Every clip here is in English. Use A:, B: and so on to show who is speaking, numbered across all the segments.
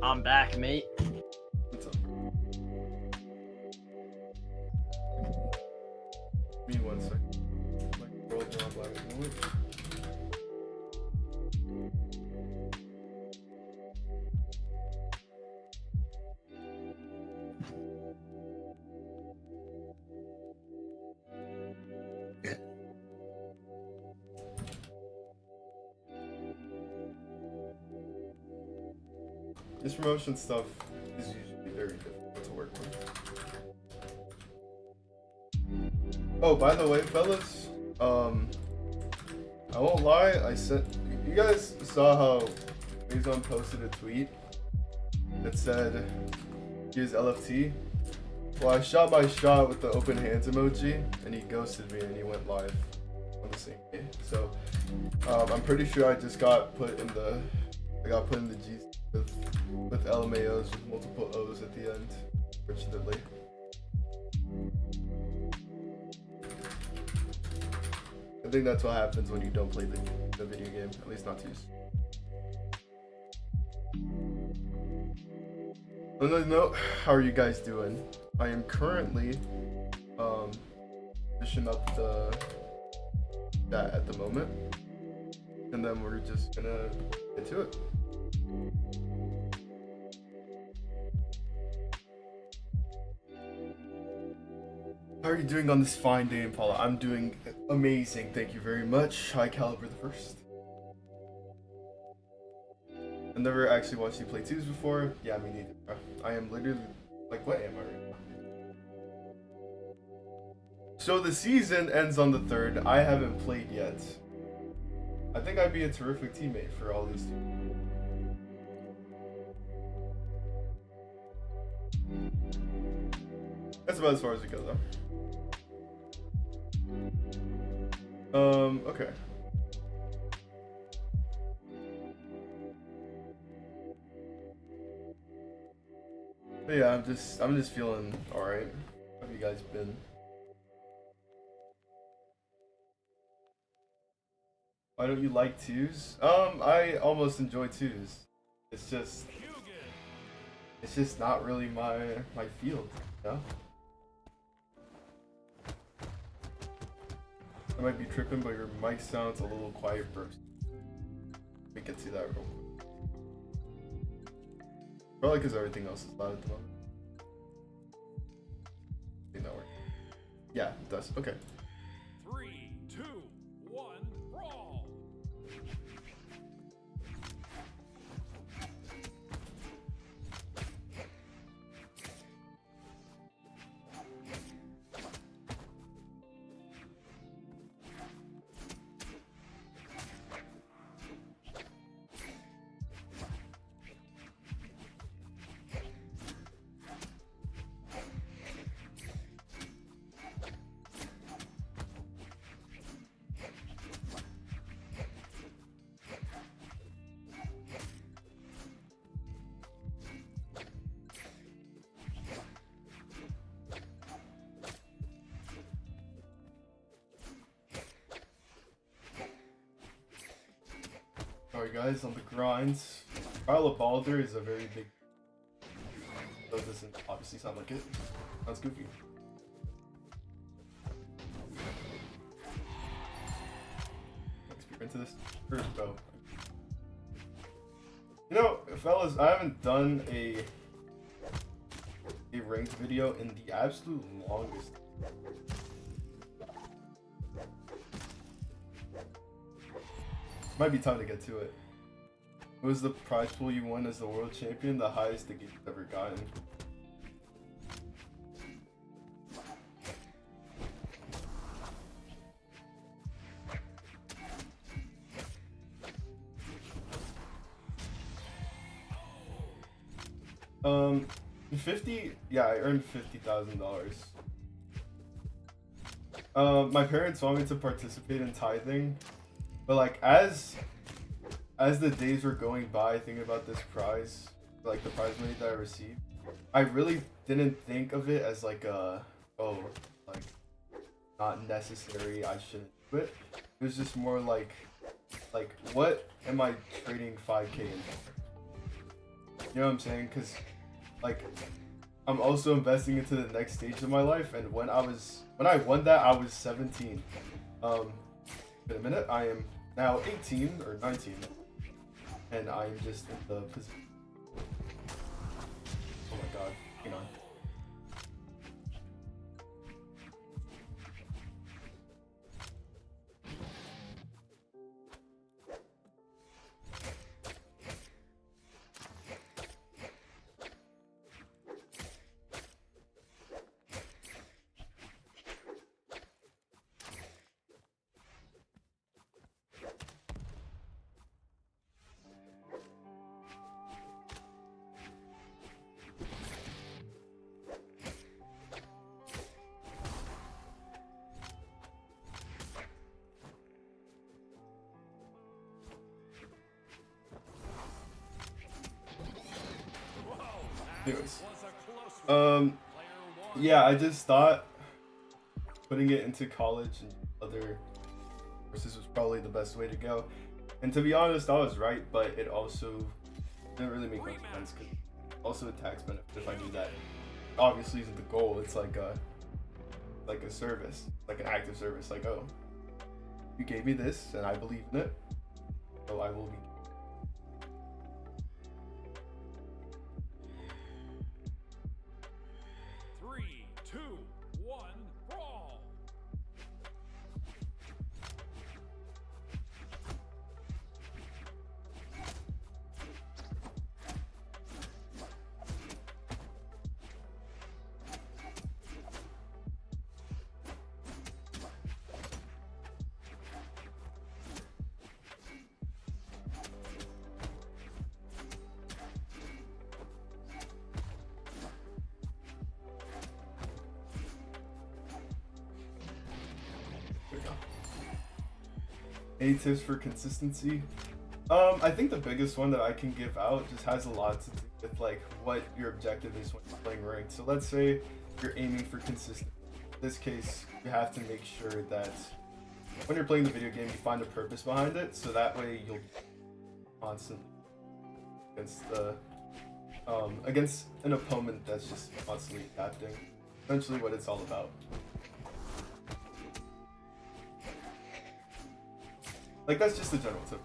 A: I'm back, mate.
B: What's up? Give me 1 second. Like, world now black and white. This promotion stuff is usually very difficult to work with. Oh, by the way, fellas, I won't lie, you guys saw how Mazon posted a tweet that said, here's LFT. Well, I shot my shot with the open hands emoji, and he ghosted me and he went live on the same day. So, I'm pretty sure I just got put in the G with LMAOs with multiple O's at the end, fortunately. I think that's what happens when you don't play the video game, at least not too soon. On another note, how are you guys doing? I am currently finishing up that at the moment, and then we're just gonna get to it. How are you doing on this fine day, Impala? I'm doing amazing, thank you very much. High Caliber the first. I've never actually watched you play twos before. Yeah, me neither, bro. I am literally, like, what am I right now? So the season ends on the 3rd. I haven't played yet. I think I'd be a terrific teammate for all these two. That's about as far as we go, though. Okay. But yeah, I'm just feeling alright. How have you guys been? Why don't you like twos? I almost enjoy twos. It's just not really my field, you know? I might be tripping, but your mic sounds a little quiet burst. We can see that real quick. Probably because everything else is loud at the moment. I think that works. Yeah, it does. Okay.
C: 3, 2, 1, brawl!
B: Alright guys, on the grind. Trial of Baldur is a very big... Though it doesn't obviously sound like it. Sounds goofy. Let's get into this first though. You know, fellas, I haven't done a ranked video in the absolute longest. Might be time to get to it. What was the prize pool you won as the world champion? The highest the game's ever gotten. Yeah, I earned $50,000. My parents want me to participate in tithing. But like as the days were going by thinking about this prize, like the prize money that I received, I really didn't think of it as like like not necessary, I shouldn't do it. It was just more like what am I trading 5K in for? You know what I'm saying? Because, like, I'm also investing into the next stage of my life, and when I won that, I was 17. In a minute, I am now 18 or 19, and I am just in the position. Oh my god, hang on. Anyways, yeah, I just thought putting it into college and other courses was probably the best way to go. And to be honest, I was right, but it also didn't really make much sense because also a tax benefit if I do that. Obviously isn't the goal. It's like a service, like an active service. Like, oh, you gave me this and I believe in it, so I will be. Any tips for consistency? I think the biggest one that I can give out just has a lot to do with like what your objective is when you're playing ranked. So let's say you're aiming for consistency. In this case, you have to make sure that when you're playing the video game, you find a purpose behind it, so that way you'll constantly against an opponent that's just constantly adapting. Essentially, what it's all about. Like, that's just the general tip.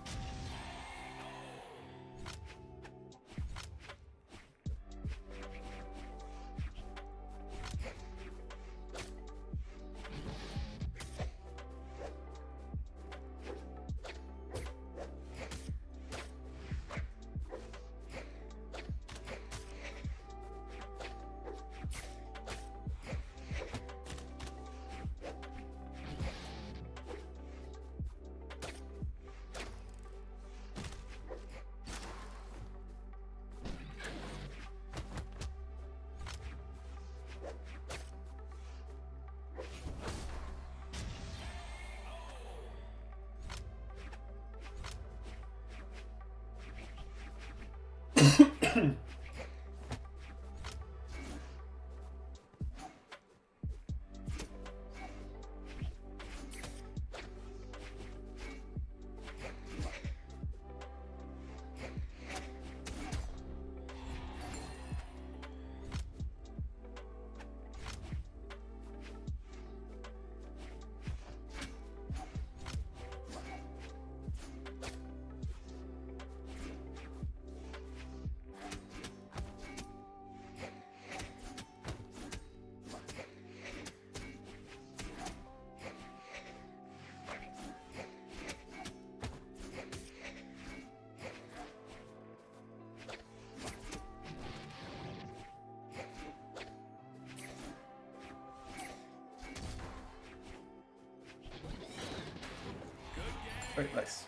B: Very nice.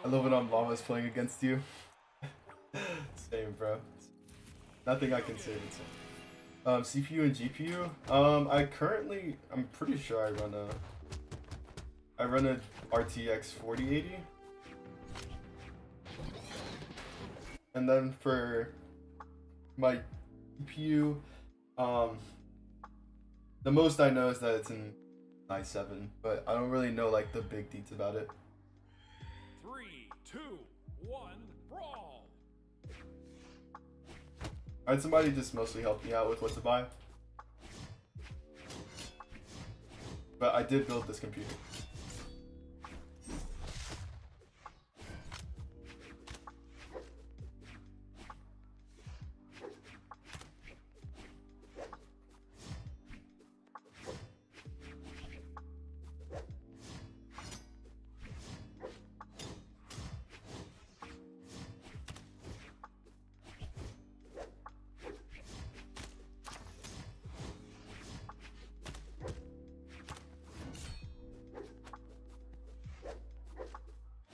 B: I love it on Llama's playing against you. Same, bro. Nothing I can say the same. CPU and GPU. I'm pretty sure I run a RTX 4080. And then for my GPU, the most I know is that it's in i7, but I don't really know like the big deets about it.
C: 3, 2, 1, brawl.
B: I had somebody just mostly help me out with what to buy. But I did build this computer.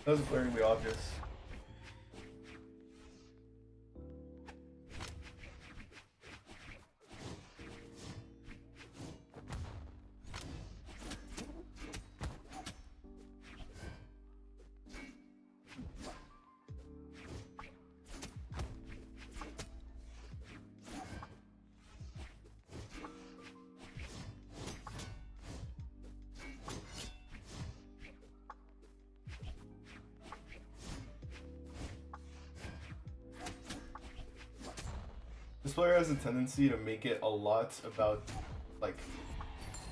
B: That was glaringly obvious. This player has a tendency to make it a lot about, like,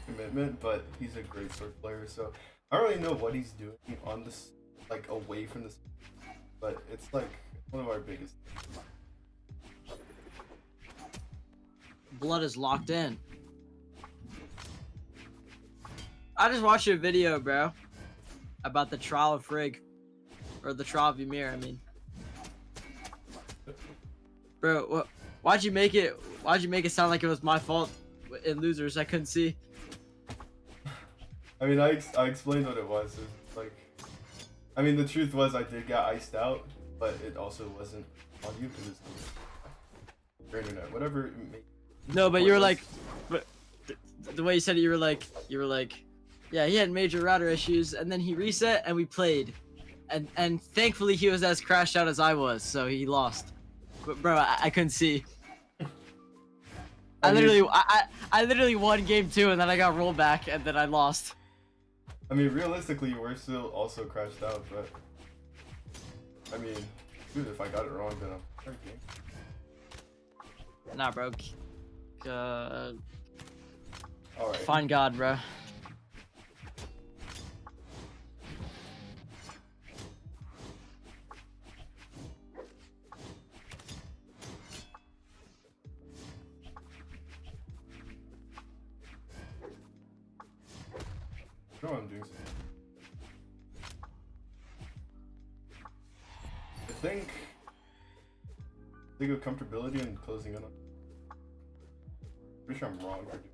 B: commitment, but he's a great sword player, so I don't really know what he's doing on this, like, away from this, but it's, like, one of our biggest.
A: Blood is locked in. I just watched a video, bro, about the trial of Frigg, or the trial of Ymir, I mean. Bro, what? Why'd you make it sound like it was my fault in losers? I couldn't see.
B: I mean, I explained what it was. It was like, I mean, the truth was I did get iced out, but it also wasn't on you because it's your internet, whatever.
A: No, but you were like, but the way you said it, you were like, yeah, he had major router issues, and then he reset, and we played, and thankfully he was as crashed out as I was, so he lost. But bro, I couldn't see. I literally won game 2 and then I got rolled back and then I lost.
B: I mean, realistically, you were still also crashed out, but I mean, dude, if I got it wrong, then I'm okay.
A: Nah, bro.
B: All right.
A: Find God, bro.
B: I know I'm doing something. I think of comfortability and closing in on. Pretty sure I'm wrong for doing.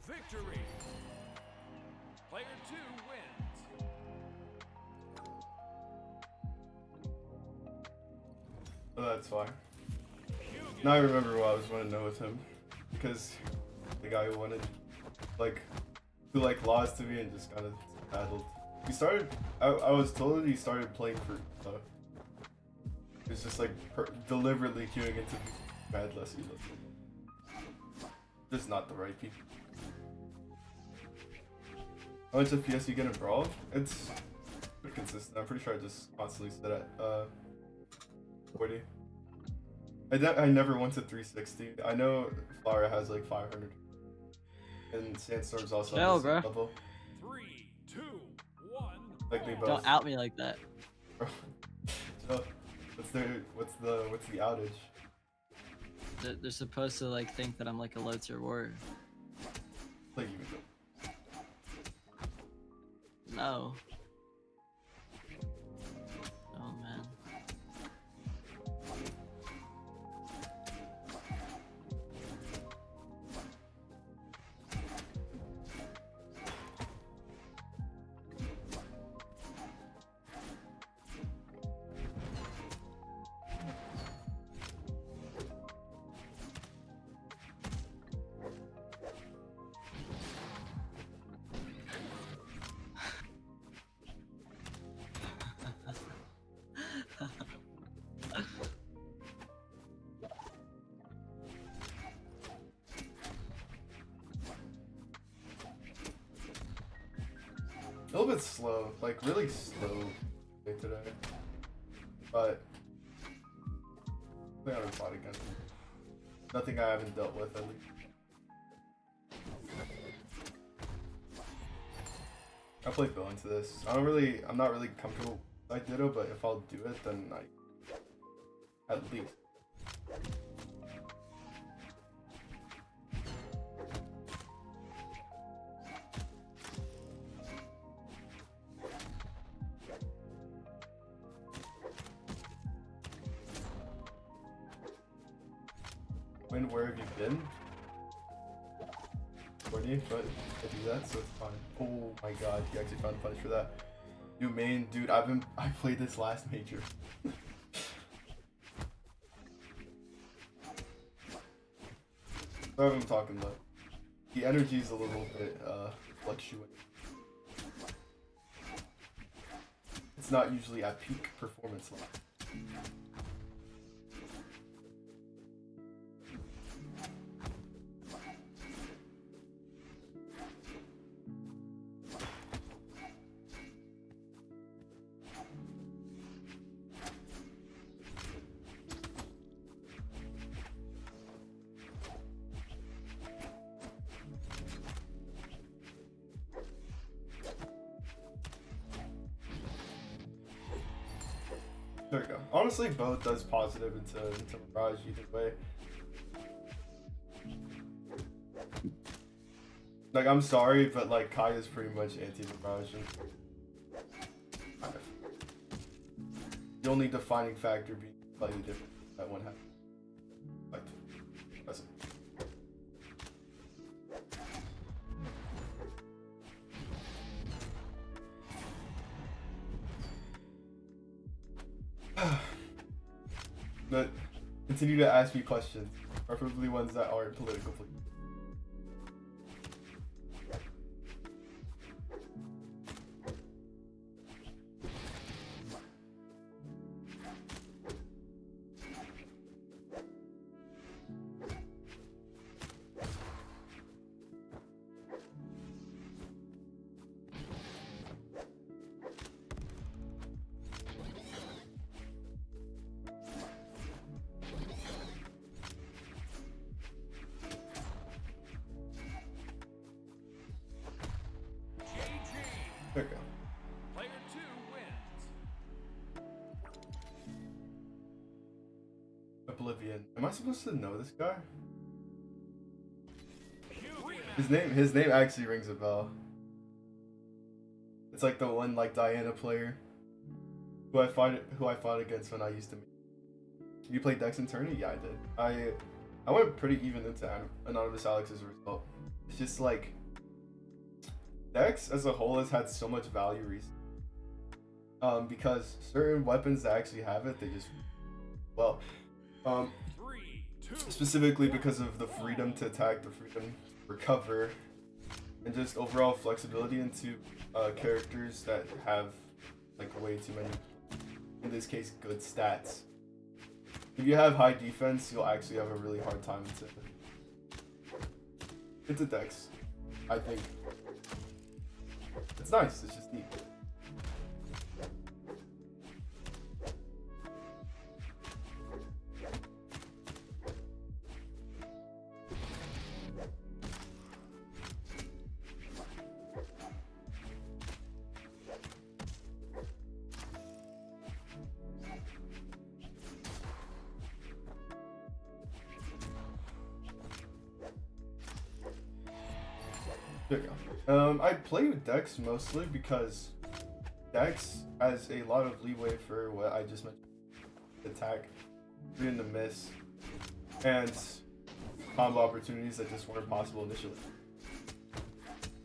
C: Victory! Player 2 wins.
B: Oh, that's fine. Now I remember what I was wanting to know with him. Because the guy who wanted, who lost to me and just kind of battled. He started, I was told he started playing for, he was just deliberately queuing into bad less he looked. Just not the right people. How much FPS you get in Brawl? It's pretty consistent. I'm pretty sure I just constantly sit at 40. I never went to 360. I know Flower has like 500. And Sandstorm's also on the same level.
C: 3, 2, 1.
B: Like they both.
A: Don't out me like that.
B: So, let's what's the outage?
A: They're supposed to like think that I'm like a low tier warrior.
B: Like you go.
A: No. Oh man.
B: A little bit slow, like really slow today. But I haven't fought against him. Nothing I haven't dealt with at least. I play Bill into this. I'm not really comfortable like Ditto, but if I'll do it, then at least. Where have you been? Courtney, but I do that, so it's fine. Oh my god, you actually found a punish for that. New main, dude, I played this last major. Sorry if I'm talking low. The energy is a little bit fluctuating. It's not usually at peak performance level. There we go. Honestly, both does positive into Mirage either way. Like, I'm sorry, but like Kai is pretty much anti-Mirage and kind of. The only defining factor being slightly different that one has. Like, that's it. But continue to ask me questions, preferably ones that aren't political, please. There we go.
C: Player 2 wins.
B: Oblivion. Am I supposed to know this guy?
C: Rematch.
B: His name actually rings a bell. It's like the one like Diana player who I fought against when I used to meet. You played Dex and Tourney? Yeah, I did. I went pretty even into Anonymous Alex's result. It's just like Dex as a whole has had so much value recently. Because certain weapons that actually have it, they just well.
C: 3, 2,
B: Specifically because of the freedom to attack, the freedom to recover, and just overall flexibility into characters that have like way too many, in this case, good stats. If you have high defense, you'll actually have a really hard time into Dex, I think. It's nice, it's just neat. There you go. I play with Dex mostly because Dex has a lot of leeway for what I just mentioned. Attack, reading the miss, and combo opportunities that just weren't possible initially.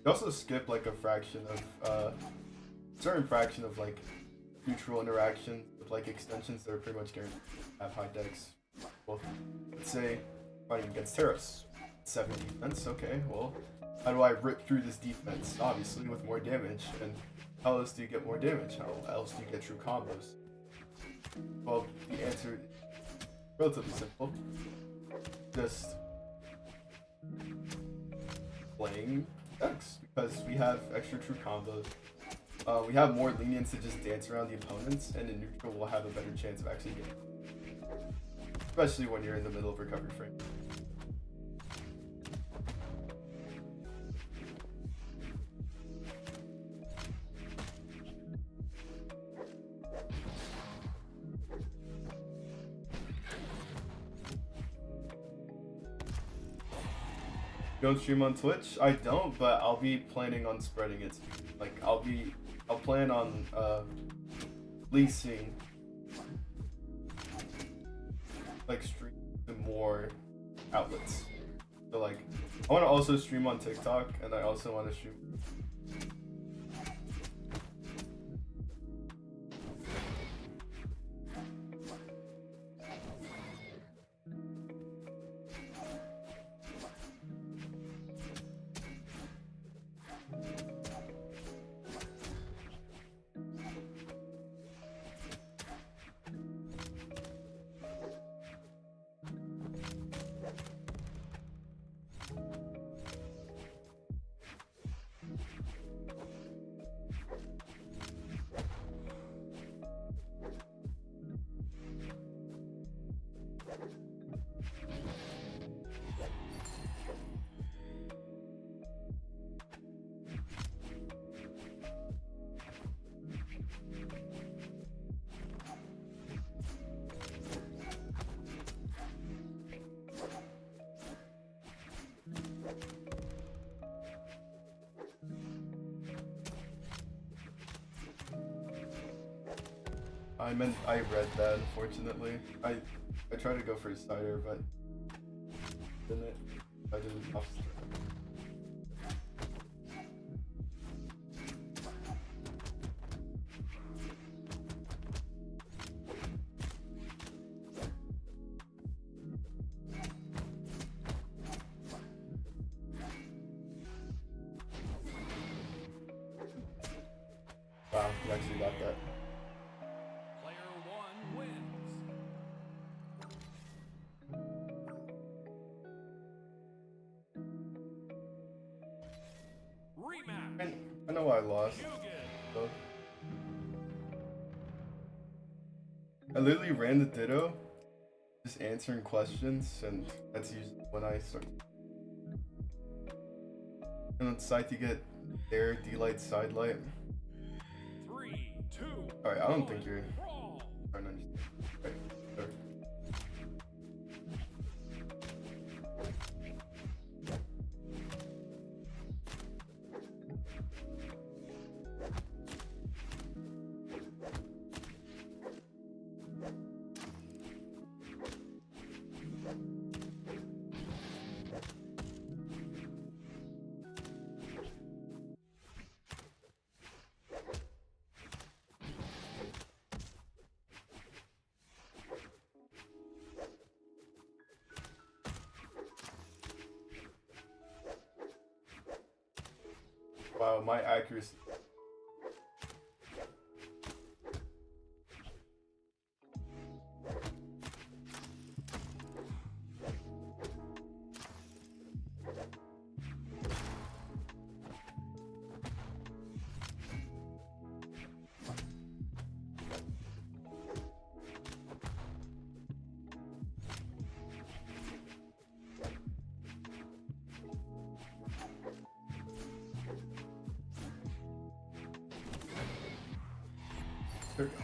B: You also skip like a fraction of, certain fraction of like neutral interaction with like extensions that are pretty much guaranteed to have high Dex. Well, let's say fighting against Terrace, 7 defense. Okay, well, how do I rip through this defense? Obviously with more damage. And how else do you get more damage? How else do you get true combos? Well, the answer is relatively simple. Just playing Dex, because we have extra true combos. We have more lenience to just dance around the opponents, and in neutral we'll have a better chance of actually getting, especially when you're in the middle of recovery frame. You don't stream on Twitch? I don't, but I'll be planning on spreading it. Like I'll plan on leasing like stream to more outlets. So like I want to also stream on TikTok, and I also want to stream. I read that, unfortunately. I tried to go for a cider, but didn't it? I didn't off. Wow, you actually got that. I know I lost. So. I literally ran the ditto, just answering questions, and that's usually when I start. And on Scythe you get air, D-light, side light.
C: 3, 2.
B: Alright, I don't think you're trying to understand. Right, sure. Wow, my accuracy. There we go.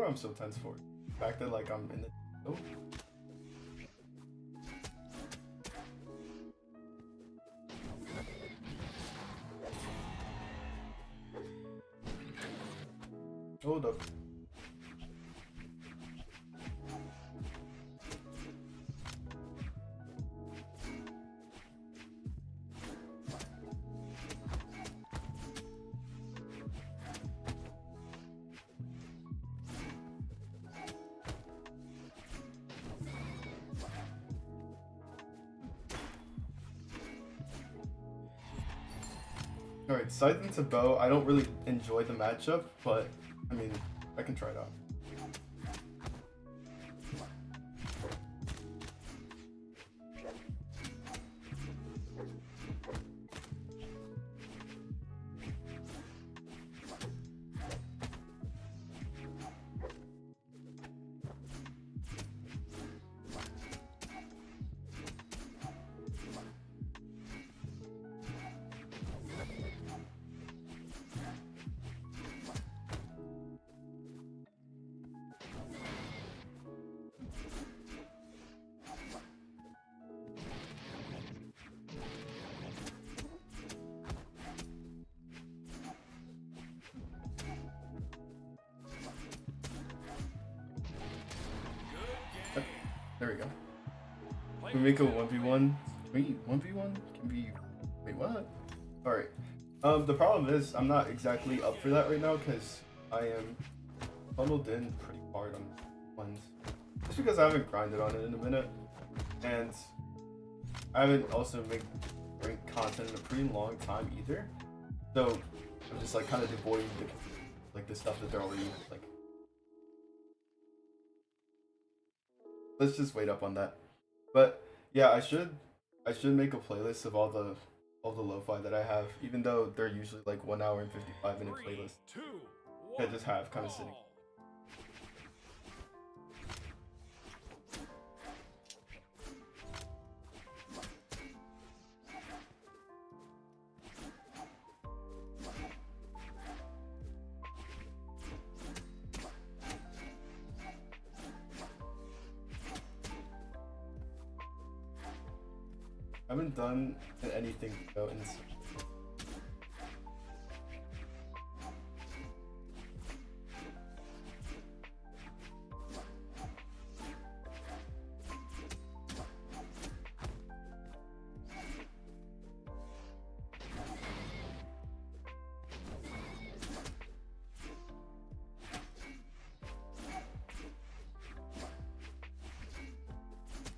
B: what I'm so tense for? The fact that like I'm in the. Oh. Hold up. Alright, Scythe into bow. I don't really enjoy the matchup, but I mean, I can try it out. There we go. Can we make a 1v1? Wait, 1v1? Can we... Wait, what? Alright. The problem is, I'm not exactly up for that right now, because I am funneled in pretty hard on ones. Just because I haven't grinded on it in a minute, and I haven't also made rank content in a pretty long time either. So, I'm just like kind of avoiding the stuff that they're already like. Let's just wait up on that. But yeah, I should make a playlist of all the lo-fi that I have, even though they're usually like 1 hour and 55-minute playlists.
C: 3, 2, 1,
B: I just have kind of sitting.
C: ball.
B: I haven't done anything though in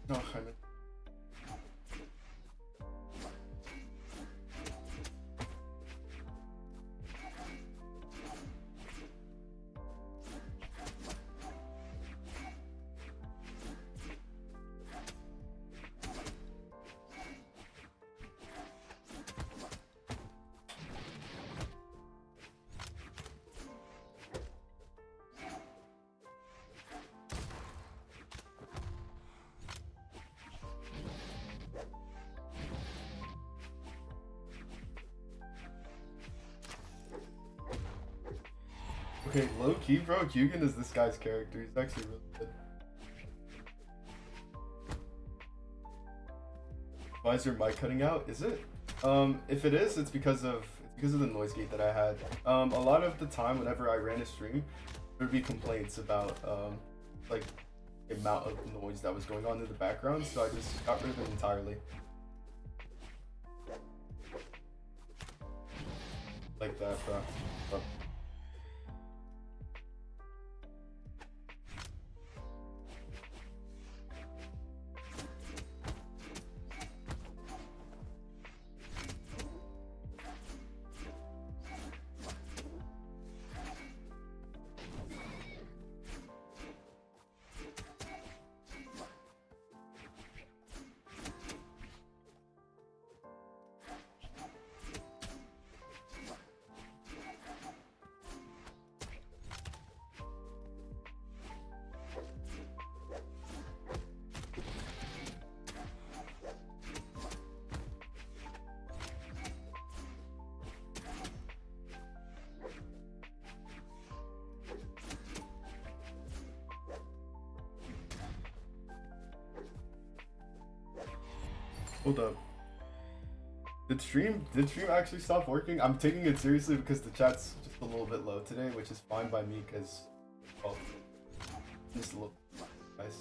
B: no, I mean, okay, low key, bro. Hugin is this guy's character. He's actually really good. Why is your mic cutting out? Is it? If it is, it's because of the noise gate that I had. A lot of the time, whenever I ran a stream, there would be complaints about like the amount of noise that was going on in the background. So I just got rid of it entirely. Like that, bro. Oh. Hold up. Did stream actually stop working? I'm taking it seriously because the chat's just a little bit low today, which is fine by me because, well, just a little nice.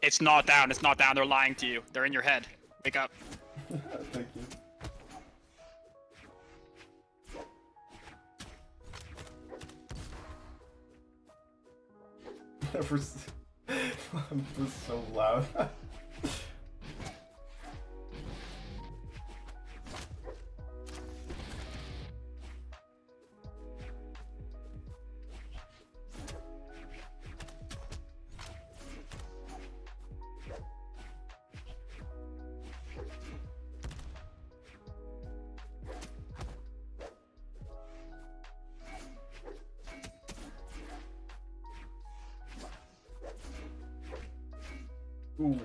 D: It's not down. It's not down. They're lying to you. They're in your head. Wake up.
B: Thank you. I'm just so loud. Ooh.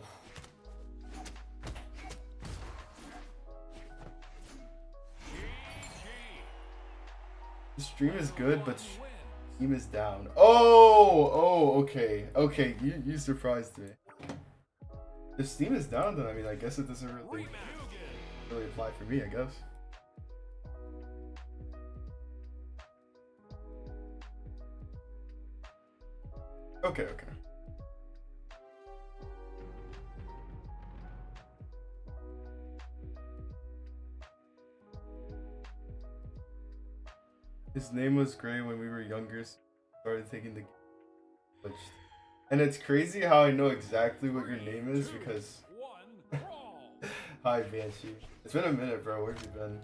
B: The stream is good, but stream is down. Oh, okay, you surprised me. If Steam is down, then I mean, I guess it doesn't really apply for me, I guess. Okay. His name was Gray when we were younger, so started thinking the glitched. And it's crazy how I know exactly what your name is because hi Banshee. It's been a minute, bro. Where have you been?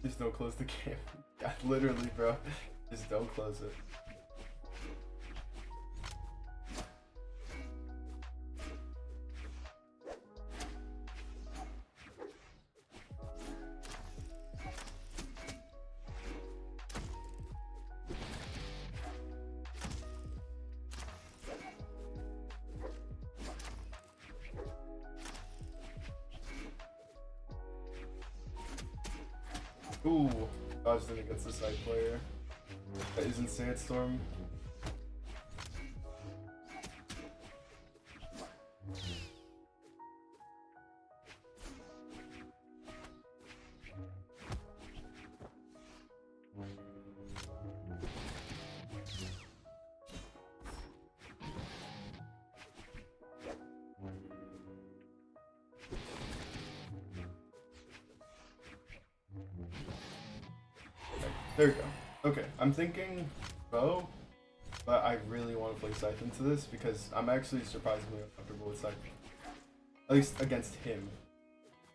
B: Just don't close the game. Yeah, literally, bro. Just don't close it. Ooh, dodged in against the side player. That isn't sandstorm. There we go. Okay, I'm thinking bow, but I really want to play Scythe into this because I'm actually surprisingly uncomfortable with Scythe. At least against him.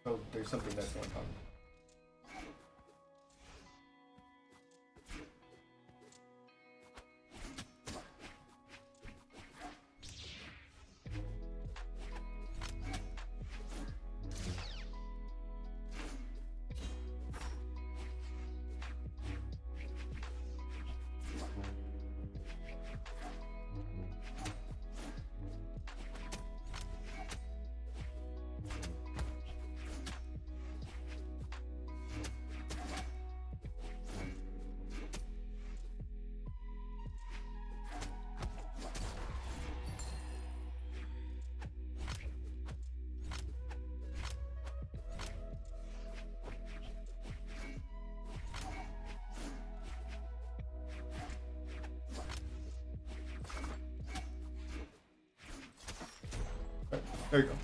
B: So there's something that's going on. There you go.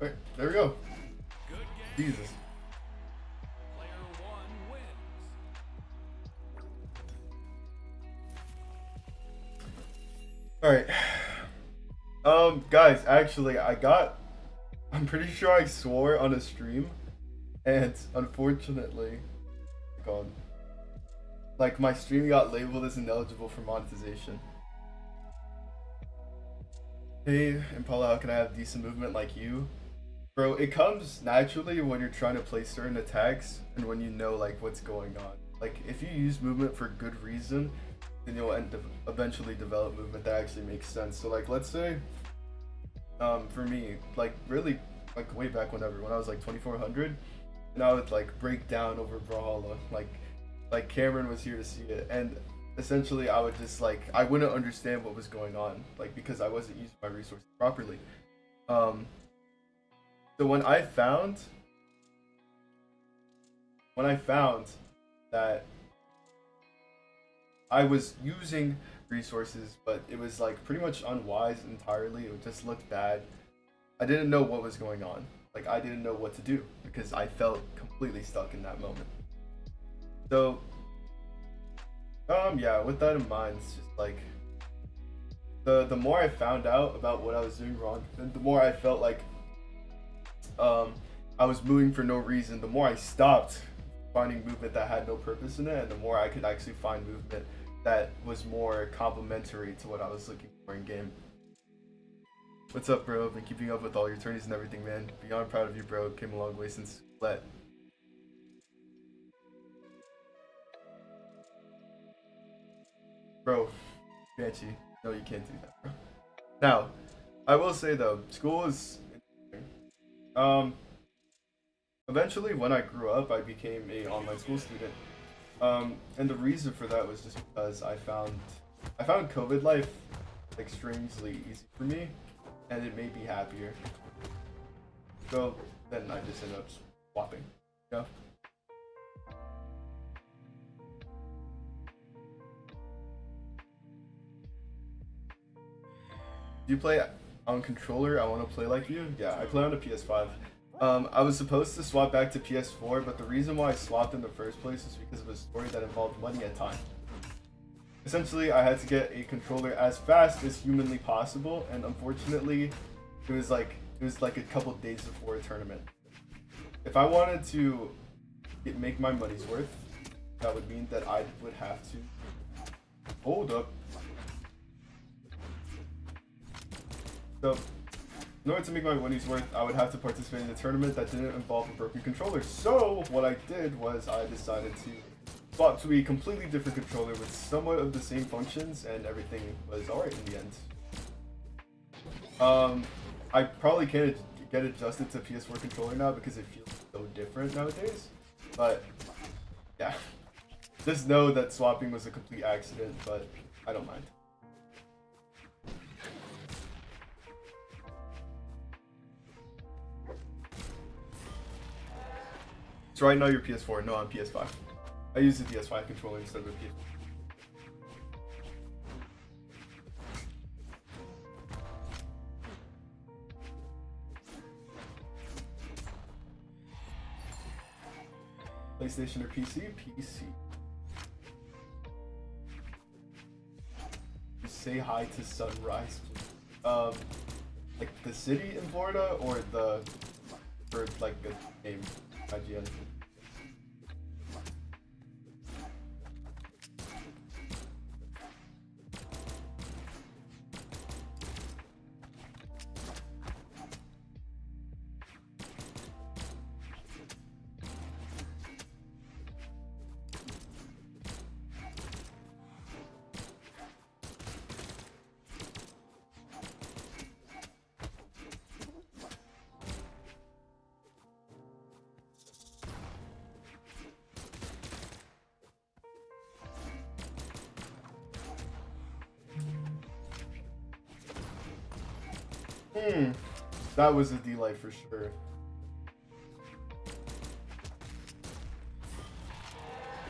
B: Alright, there we go.
C: Good game.
B: Jesus.
C: Player one wins.
B: Alright. Guys, actually, I'm pretty sure I swore on a stream, and unfortunately, God, like my stream got labeled as ineligible for monetization. Hey, Impala, how can I have decent movement like you? Bro, it comes naturally when you're trying to play certain attacks and when you know like what's going on. Like if you use movement for good reason, then you'll eventually develop movement that actually makes sense. So like let's say, for me, like really like way back when I was like 2400, and I would like break down over Brawlhalla, like Cameron was here to see it, and essentially I would just like I wouldn't understand what was going on, like because I wasn't using my resources properly. So when I found that I was using resources, but it was like pretty much unwise entirely, it just looked bad. I didn't know what was going on. Like I didn't know what to do because I felt completely stuck in that moment. So yeah, with that in mind, it's just like the more I found out about what I was doing wrong, the more I felt like I was moving for no reason, the more I stopped finding movement that had no purpose in it, and the more I could actually find movement that was more complementary to what I was looking for in game. What's up, bro? Been keeping up with all your tourneys and everything, man. Beyond proud of you, bro. Came a long way since let. Bro, Banshee, no, you can't do that, bro. Now, I will say though, school is interesting. Eventually, when I grew up, I became a online school student. And the reason for that was just because I found COVID life like strangely easy for me, and it made me happier. So then I just ended up swapping, you know? Do you play on controller? I want to play like you. Yeah, I play on a PS5. I was supposed to swap back to PS4, but the reason why I swapped in the first place is because of a story that involved money and time. Essentially, I had to get a controller as fast as humanly possible, and unfortunately, it was like a couple days before a tournament. If I wanted to make my money's worth, that would mean that I would have to hold up. So, in order to make my money's worth, I would have to participate in a tournament that didn't involve a broken controller. So, what I did was I decided to swap to a completely different controller with somewhat of the same functions, and everything was alright in the end. I probably can't get adjusted to PS4 controller now because it feels so different nowadays. But, yeah. Just know that swapping was a complete accident, but I don't mind. So right now you're PS4, no, I'm PS5. I use the PS5 controller instead of a PS4. PlayStation or PC? PC. Just say hi to Sunrise, please. Like the city in Florida or for like the game IGN? That was a delight for sure.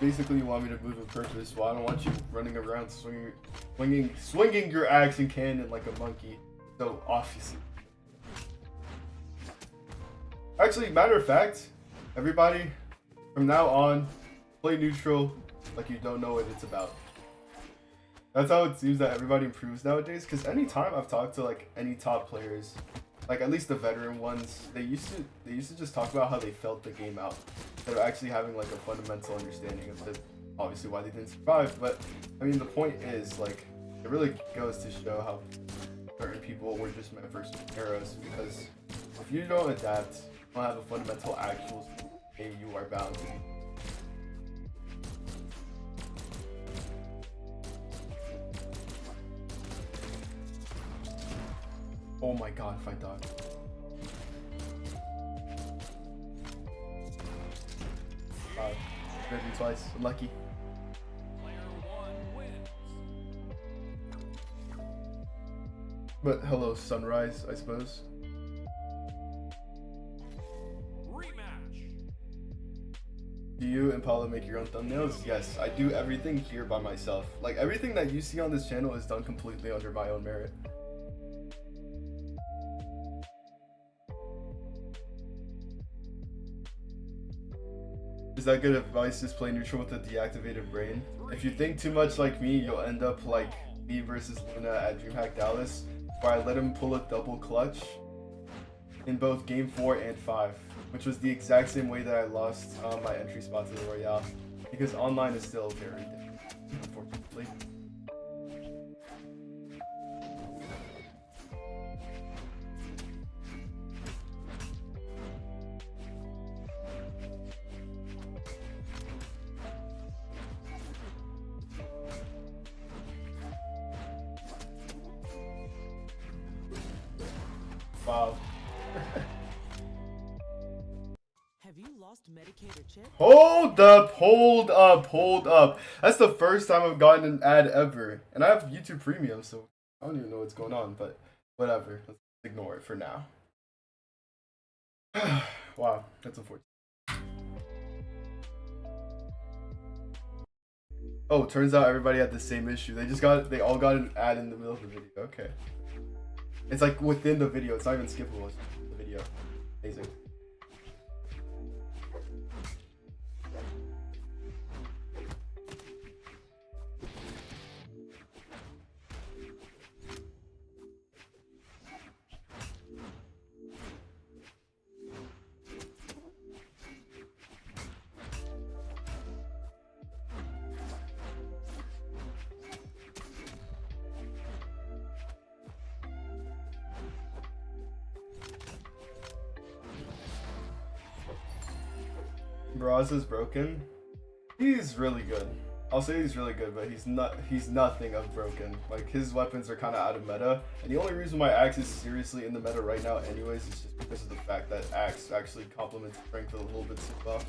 B: Basically, you want me to move on purpose. Well, I don't want you running around swinging your axe and cannon like a monkey. So obviously. Actually, matter of fact, everybody, from now on, play neutral like you don't know what it's about. That's how it seems that everybody improves nowadays. Because anytime I've talked to like any top players, like at least the veteran ones, they used to just talk about how they felt the game out. They're actually having like a fundamental understanding of it. Obviously why they didn't survive, but I mean the point is like it really goes to show how certain people were just meant for certain eras, because if you don't adapt, you don't have a fundamental actual game, you are bound to. Oh my god, fight dog. Wow, maybe twice, unlucky.
C: Player 1 wins.
B: But hello, sunrise, I suppose.
C: Rematch.
B: Do you, Impala, make your own thumbnails? Yes, I do everything here by myself. Like, everything that you see on this channel is done completely under my own merit. Is that good advice? Just play neutral with a deactivated brain. If you think too much like me, you'll end up like me versus Luna at DreamHack Dallas, where I let him pull a double clutch in both game 4 and 5, which was the exact same way that I lost my entry spot to the Royale, because online is still very different, unfortunately. Wow.
E: Have you lost Medicaid chip?
B: Hold up, hold up, hold up. That's the first time I've gotten an ad ever. And I have YouTube Premium, so I don't even know what's going on, but whatever. Let's ignore it for now. Wow, that's unfortunate. Oh, turns out everybody had the same issue. They all got an ad in the middle of the video. Okay. It's like within the video. It's not even skippable. It's the video. Amazing. Braz is broken. He's really good. I'll say he's really good, but he's nothing of broken. Like, his weapons are kind of out of meta, and the only reason why Axe is seriously in the meta right now anyways is just because of the fact that Axe actually complements strength a little bit too well.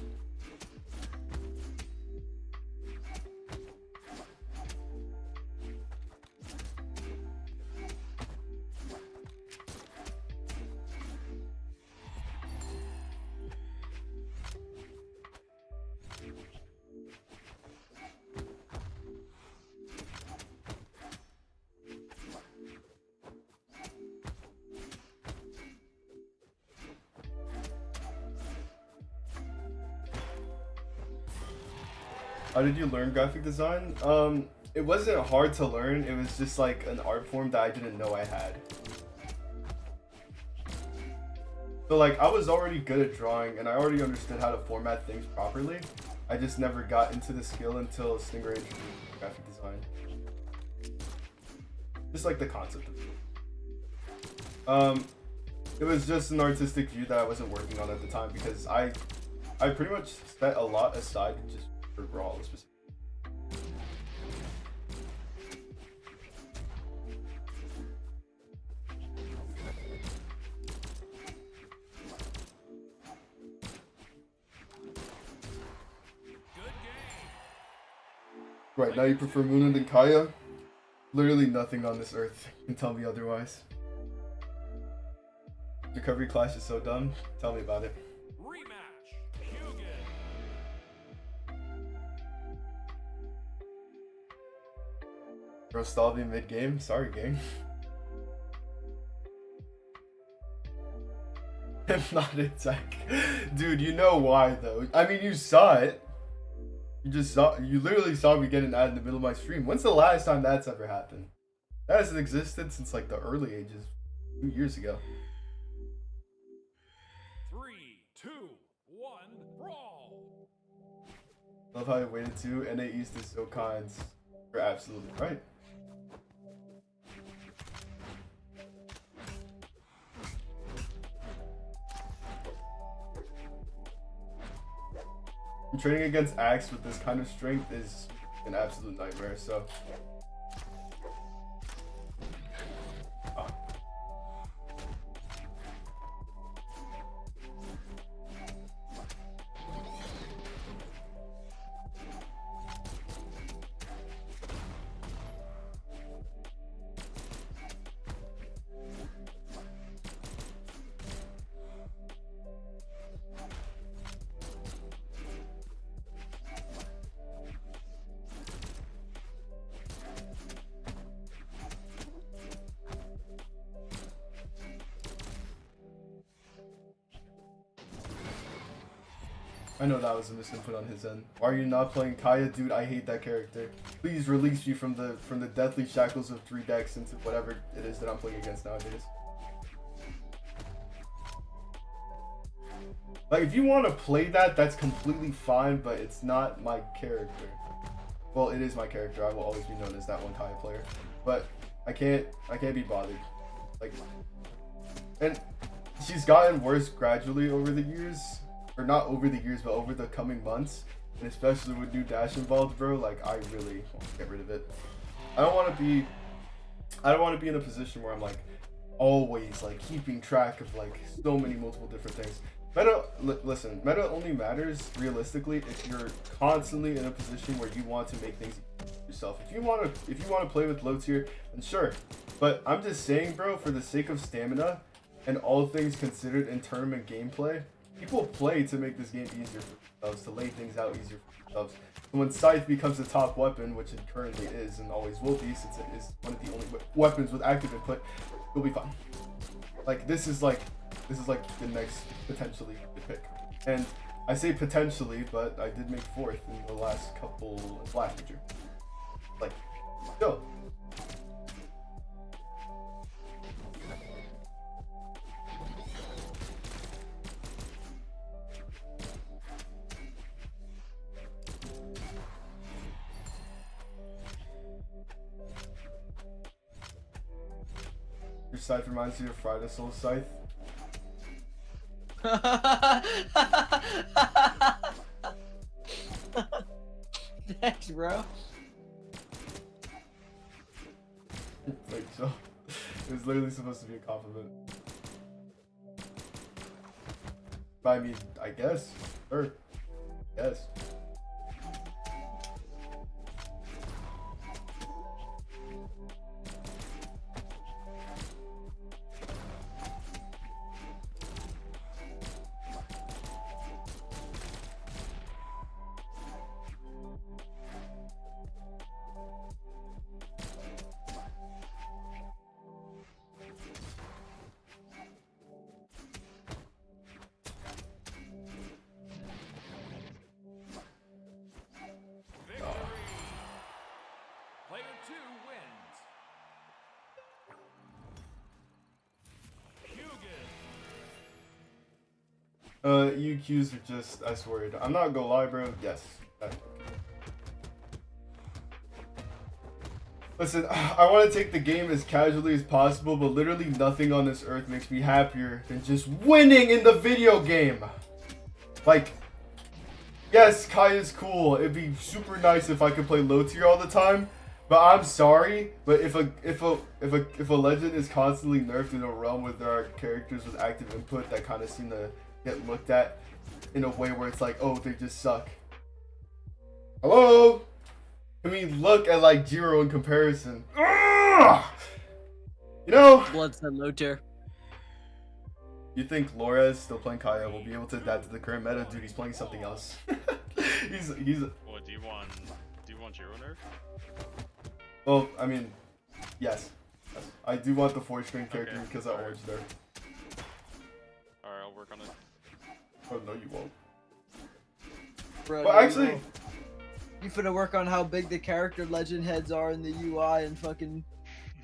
B: How did you learn graphic design? It wasn't hard to learn. It was just like an art form that I didn't know I had. So like, I was already good at drawing and I already understood how to format things properly. I just never got into the skill until Stingray introduced graphic design. Just like the concept of it. It was just an artistic view that I wasn't working on at the time, because I pretty much set a lot aside just for Brawl specifically. Right, now you prefer Muna than Kaya? Literally nothing on this earth can tell me otherwise. Recovery Clash is so dumb. Tell me about it.
C: Rematch. Hugo.
B: Bro, stalled me mid-game? Sorry, gang. Hypnotic tech. Dude, you know why though. I mean, you saw it. You literally saw me get an ad in the middle of my stream. When's the last time that's ever happened? That hasn't existed since like the early ages, 2 years ago.
C: 3, 2, 1, brawl!
B: Love how I waited too. NA East is so kind. You're absolutely right. Training against Axe with this kind of strength is an absolute nightmare, so. Oh. I know that was a misinput on his end. Why are you not playing Kaya? Dude, I hate that character. Please release me from the deathly shackles of 3 decks into whatever it is that I'm playing against nowadays. Like, if you want to play that, that's completely fine, but it's not my character. Well, it is my character. I will always be known as that one Kaya player. But I can't be bothered. Like, and she's gotten worse gradually over the years. Or not over the years, but over the coming months, and especially with new dash involved, bro. Like, I really want to get rid of it. I don't want to be in a position where I'm like always like keeping track of like so many multiple different things. Meta, listen, meta only matters realistically if you're constantly in a position where you want to make things yourself. If you want to play with low tier, then sure. But I'm just saying, bro, for the sake of stamina and all things considered in tournament gameplay. People play to make this game easier for themselves, to lay things out easier for themselves. And when Scythe becomes the top weapon, which it currently is and always will be, since it is one of the only weapons with active input, you'll be fine. Like this is like the next potentially good pick. And I say potentially, but I did make 4th in the last couple last major. Like, go. Your Scythe reminds you of Friday Soul Scythe.
A: Thanks, bro.
B: Like, so it was literally supposed to be a compliment. But I mean, I guess. Sure. Yes.
C: Player 2 wins. Hugin.
B: UQs are just, I swear, I'm not gonna lie, bro. Yes. Listen, I want to take the game as casually as possible, but literally nothing on this earth makes me happier than just winning in the video game. Like, yes, Kaya's cool. It'd be super nice if I could play low tier all the time. But I'm sorry, but if a legend is constantly nerfed in a realm where there are characters with active input that kind of seem to get looked at in a way where it's like, oh, they just suck. Hello? I mean, look at like Jiro in comparison. Ugh! You know?
A: Blood said low tier.
B: You think Lorez, still playing Kaya, will be able to adapt to the current meta? Dude, he's playing something else. he's.
F: What do you want? Do you want Jiro nerf?
B: Well, I mean, yes. I do want the 4-string character
F: Okay.
B: because of Orange there.
F: Alright, I'll work on it.
B: Oh no, you won't.
A: Bro,
B: Well,
A: no,
B: actually,
A: no. You finna work on how big the character legend heads are in the UI and fucking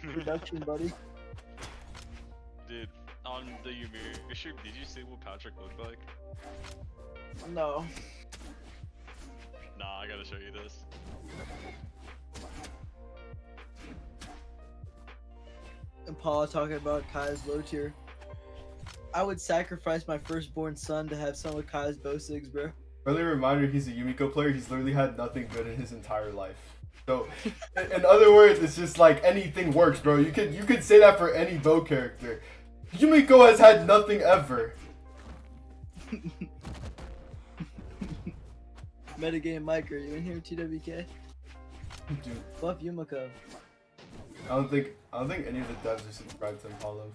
A: production, buddy.
F: Dude, on the Ymir stream, did you see what Patrick looked like?
A: No.
F: Nah, I gotta show you this.
A: And Paula talking about Kai's low tier. I would sacrifice my firstborn son to have some of Kai's Bosigs, bro.
B: friendly reminder, he's a Yumiko player. He's literally had nothing good in his entire life. So, in other words, it's just like anything works, bro. You could say that for any Bo character. Yumiko has had nothing ever.
A: Metagame Mike, are you in here, TWK?
B: Dude,
A: Buff Yumiko.
B: I don't think any of the devs are subscribed to Impala.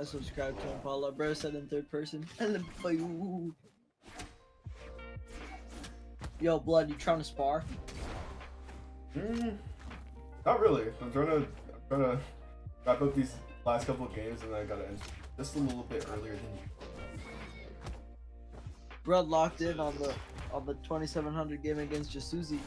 A: I subscribe to Impala, bro. Said in third person. Yo, Blood, you trying to spar?
B: Not really. I'm trying to wrap up these last couple of games, and then I gotta end just a little bit earlier than you.
A: Blood locked in on the 2700 game against Jasuzi.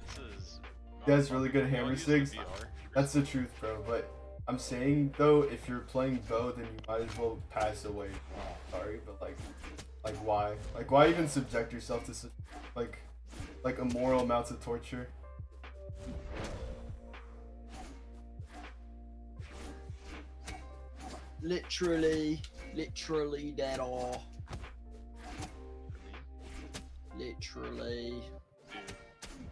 F: This is.
B: He has really good
F: You
B: hammer
F: wanna use the
B: sigs.
F: VR?
B: That's the truth, bro. But I'm saying though, if you're playing Bo, then you might as well pass away. Sorry, but like why? Like why even subject yourself to such like immoral amounts of torture?
A: Literally that all. Literally.
F: Dude,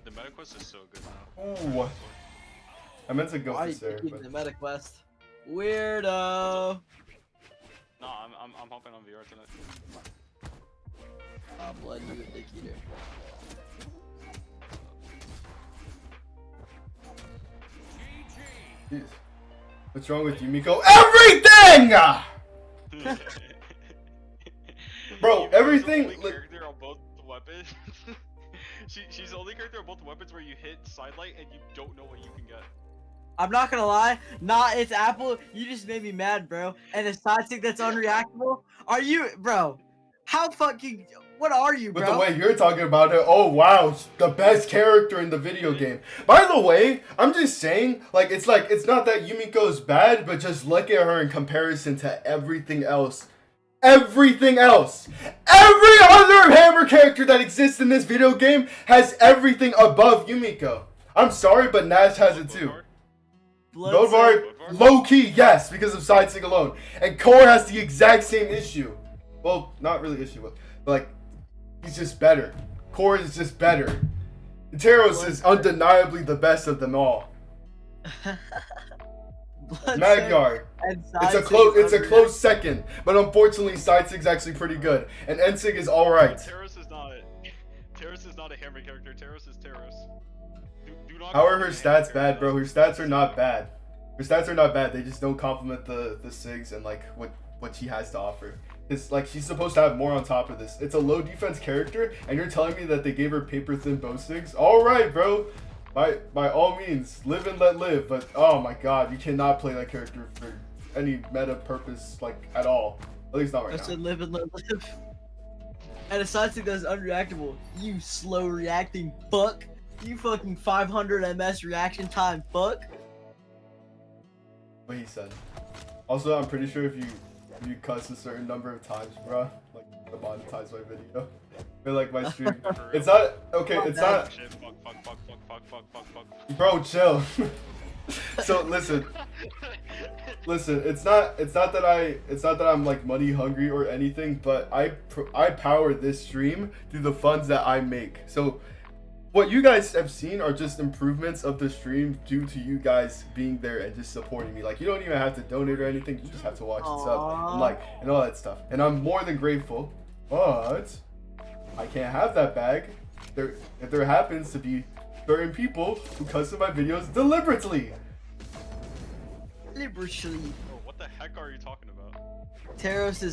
F: the MetaQuest is so good now.
B: Ooh. I meant to go
A: Why
B: for
A: you
B: Sarah,
A: keeping
B: but
A: the meta quest? Weirdo.
F: No, I'm hopping on VR tonight.
A: Ah, Blood, you a dick eater.
B: jeez. What's wrong with you, Miko? Everything! Bro, everything.
F: She's the only character on both weapons. She's the only character on both weapons where you hit sidelight and you don't know what you can get.
A: I'm not gonna lie, it's Apple. You just made me mad, bro. And the side stick that's unreactable. Are you, bro? How fucking? What are you, bro?
B: With the way you're talking about it, oh wow, the best character in the video game. By the way, I'm just saying, it's not that Yumiko is bad, but just look at her in comparison to everything else. Everything else. Every other hammer character that exists in this video game has everything above Yumiko. I'm sorry, but Nash has it too. Motherboard, low key, yes, because of side stick alone. And Core has the exact same issue. Well, not really issue, but like, he's just better. Core is just better. Teros is undeniably the best of them all. Maggar, it's a close second, but unfortunately, side sig's actually pretty good, and Ensig is all right.
F: Teros is not a hammer character. Teros is Teros. Do not.
B: How are her stats bad, bro? Her stats are not bad. Her stats are not bad. They just don't complement the sigs and like what she has to offer. It's like she's supposed to have more on top of this. It's a low defense character, and you're telling me that they gave her paper thin bow sigs? All right, bro. By all means, live and let live. But oh my God, you cannot play that character for any meta purpose at all. At least not right now.
A: I said live and let live. And a side stick that's unreactable. You slow reacting fuck. You fucking 500 ms reaction time fuck.
B: What he said. Also, I'm pretty sure if you cuss a certain number of times, bro, like to monetize my video or like my stream, it's not okay. It's not.
F: Shit, fuck.
B: Bro, chill. So listen. It's not that I'm like money hungry or anything, but I power this stream through the funds that I make. So what you guys have seen are just improvements of the stream due to you guys being there and just supporting me. Like, you don't even have to donate or anything. You just have to watch and sub and all that stuff. And I'm more than grateful, but I can't have that bag. If there happens to be certain people who custom my videos deliberately.
A: Liberally.
F: Bro, what the heck are you talking about?
A: Teros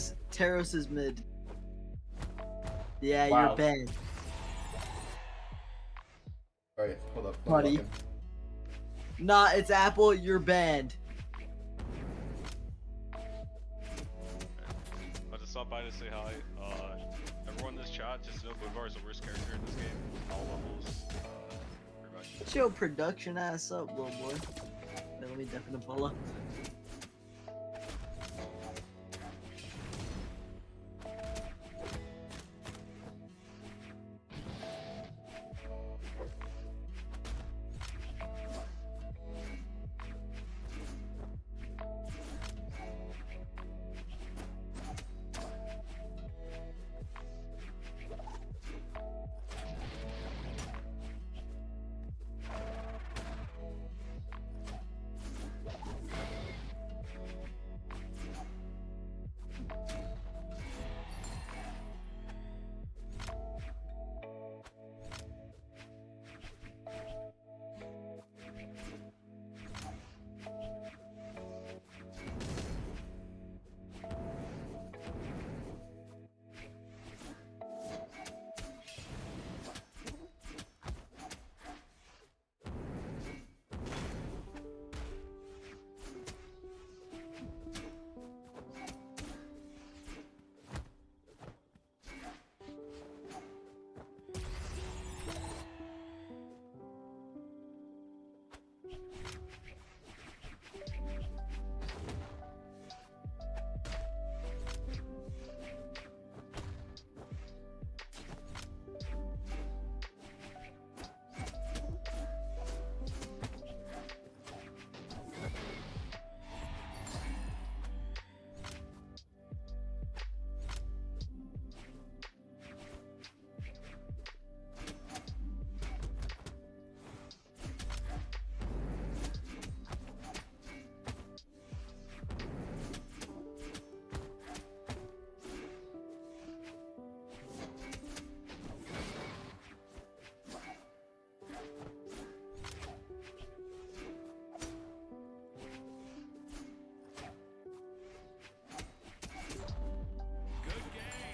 A: is mid. Yeah,
B: Wow.
A: you're banned.
B: Alright, hold up.
A: Buddy. Nah, it's Apple, you're banned.
F: stop by to say hi. Everyone in this chat, just know Bovar is the worst character in this game. All levels. Pretty much.
A: Get your production ass up, little boy. Then let me definitely follow.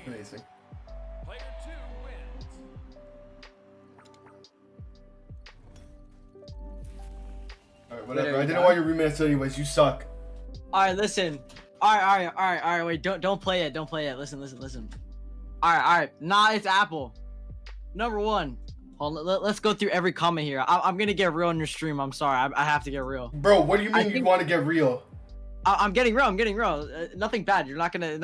B: Amazing.
C: Player 2 wins.
B: Alright, whatever.
A: There
B: I
A: you
B: didn't
A: go.
B: want your rematch anyways. You suck.
A: Alright, listen. Alright, wait, don't play it, don't play it. Listen. Alright. Nah, it's Apple. Number one. Hold on, let's go through every comment here. I'm gonna get real on your stream. I'm sorry, I have to get real.
B: Bro, what do you
A: I
B: mean you
A: think-
B: want to get real?
A: I'm getting real. Nothing bad. You're not gonna.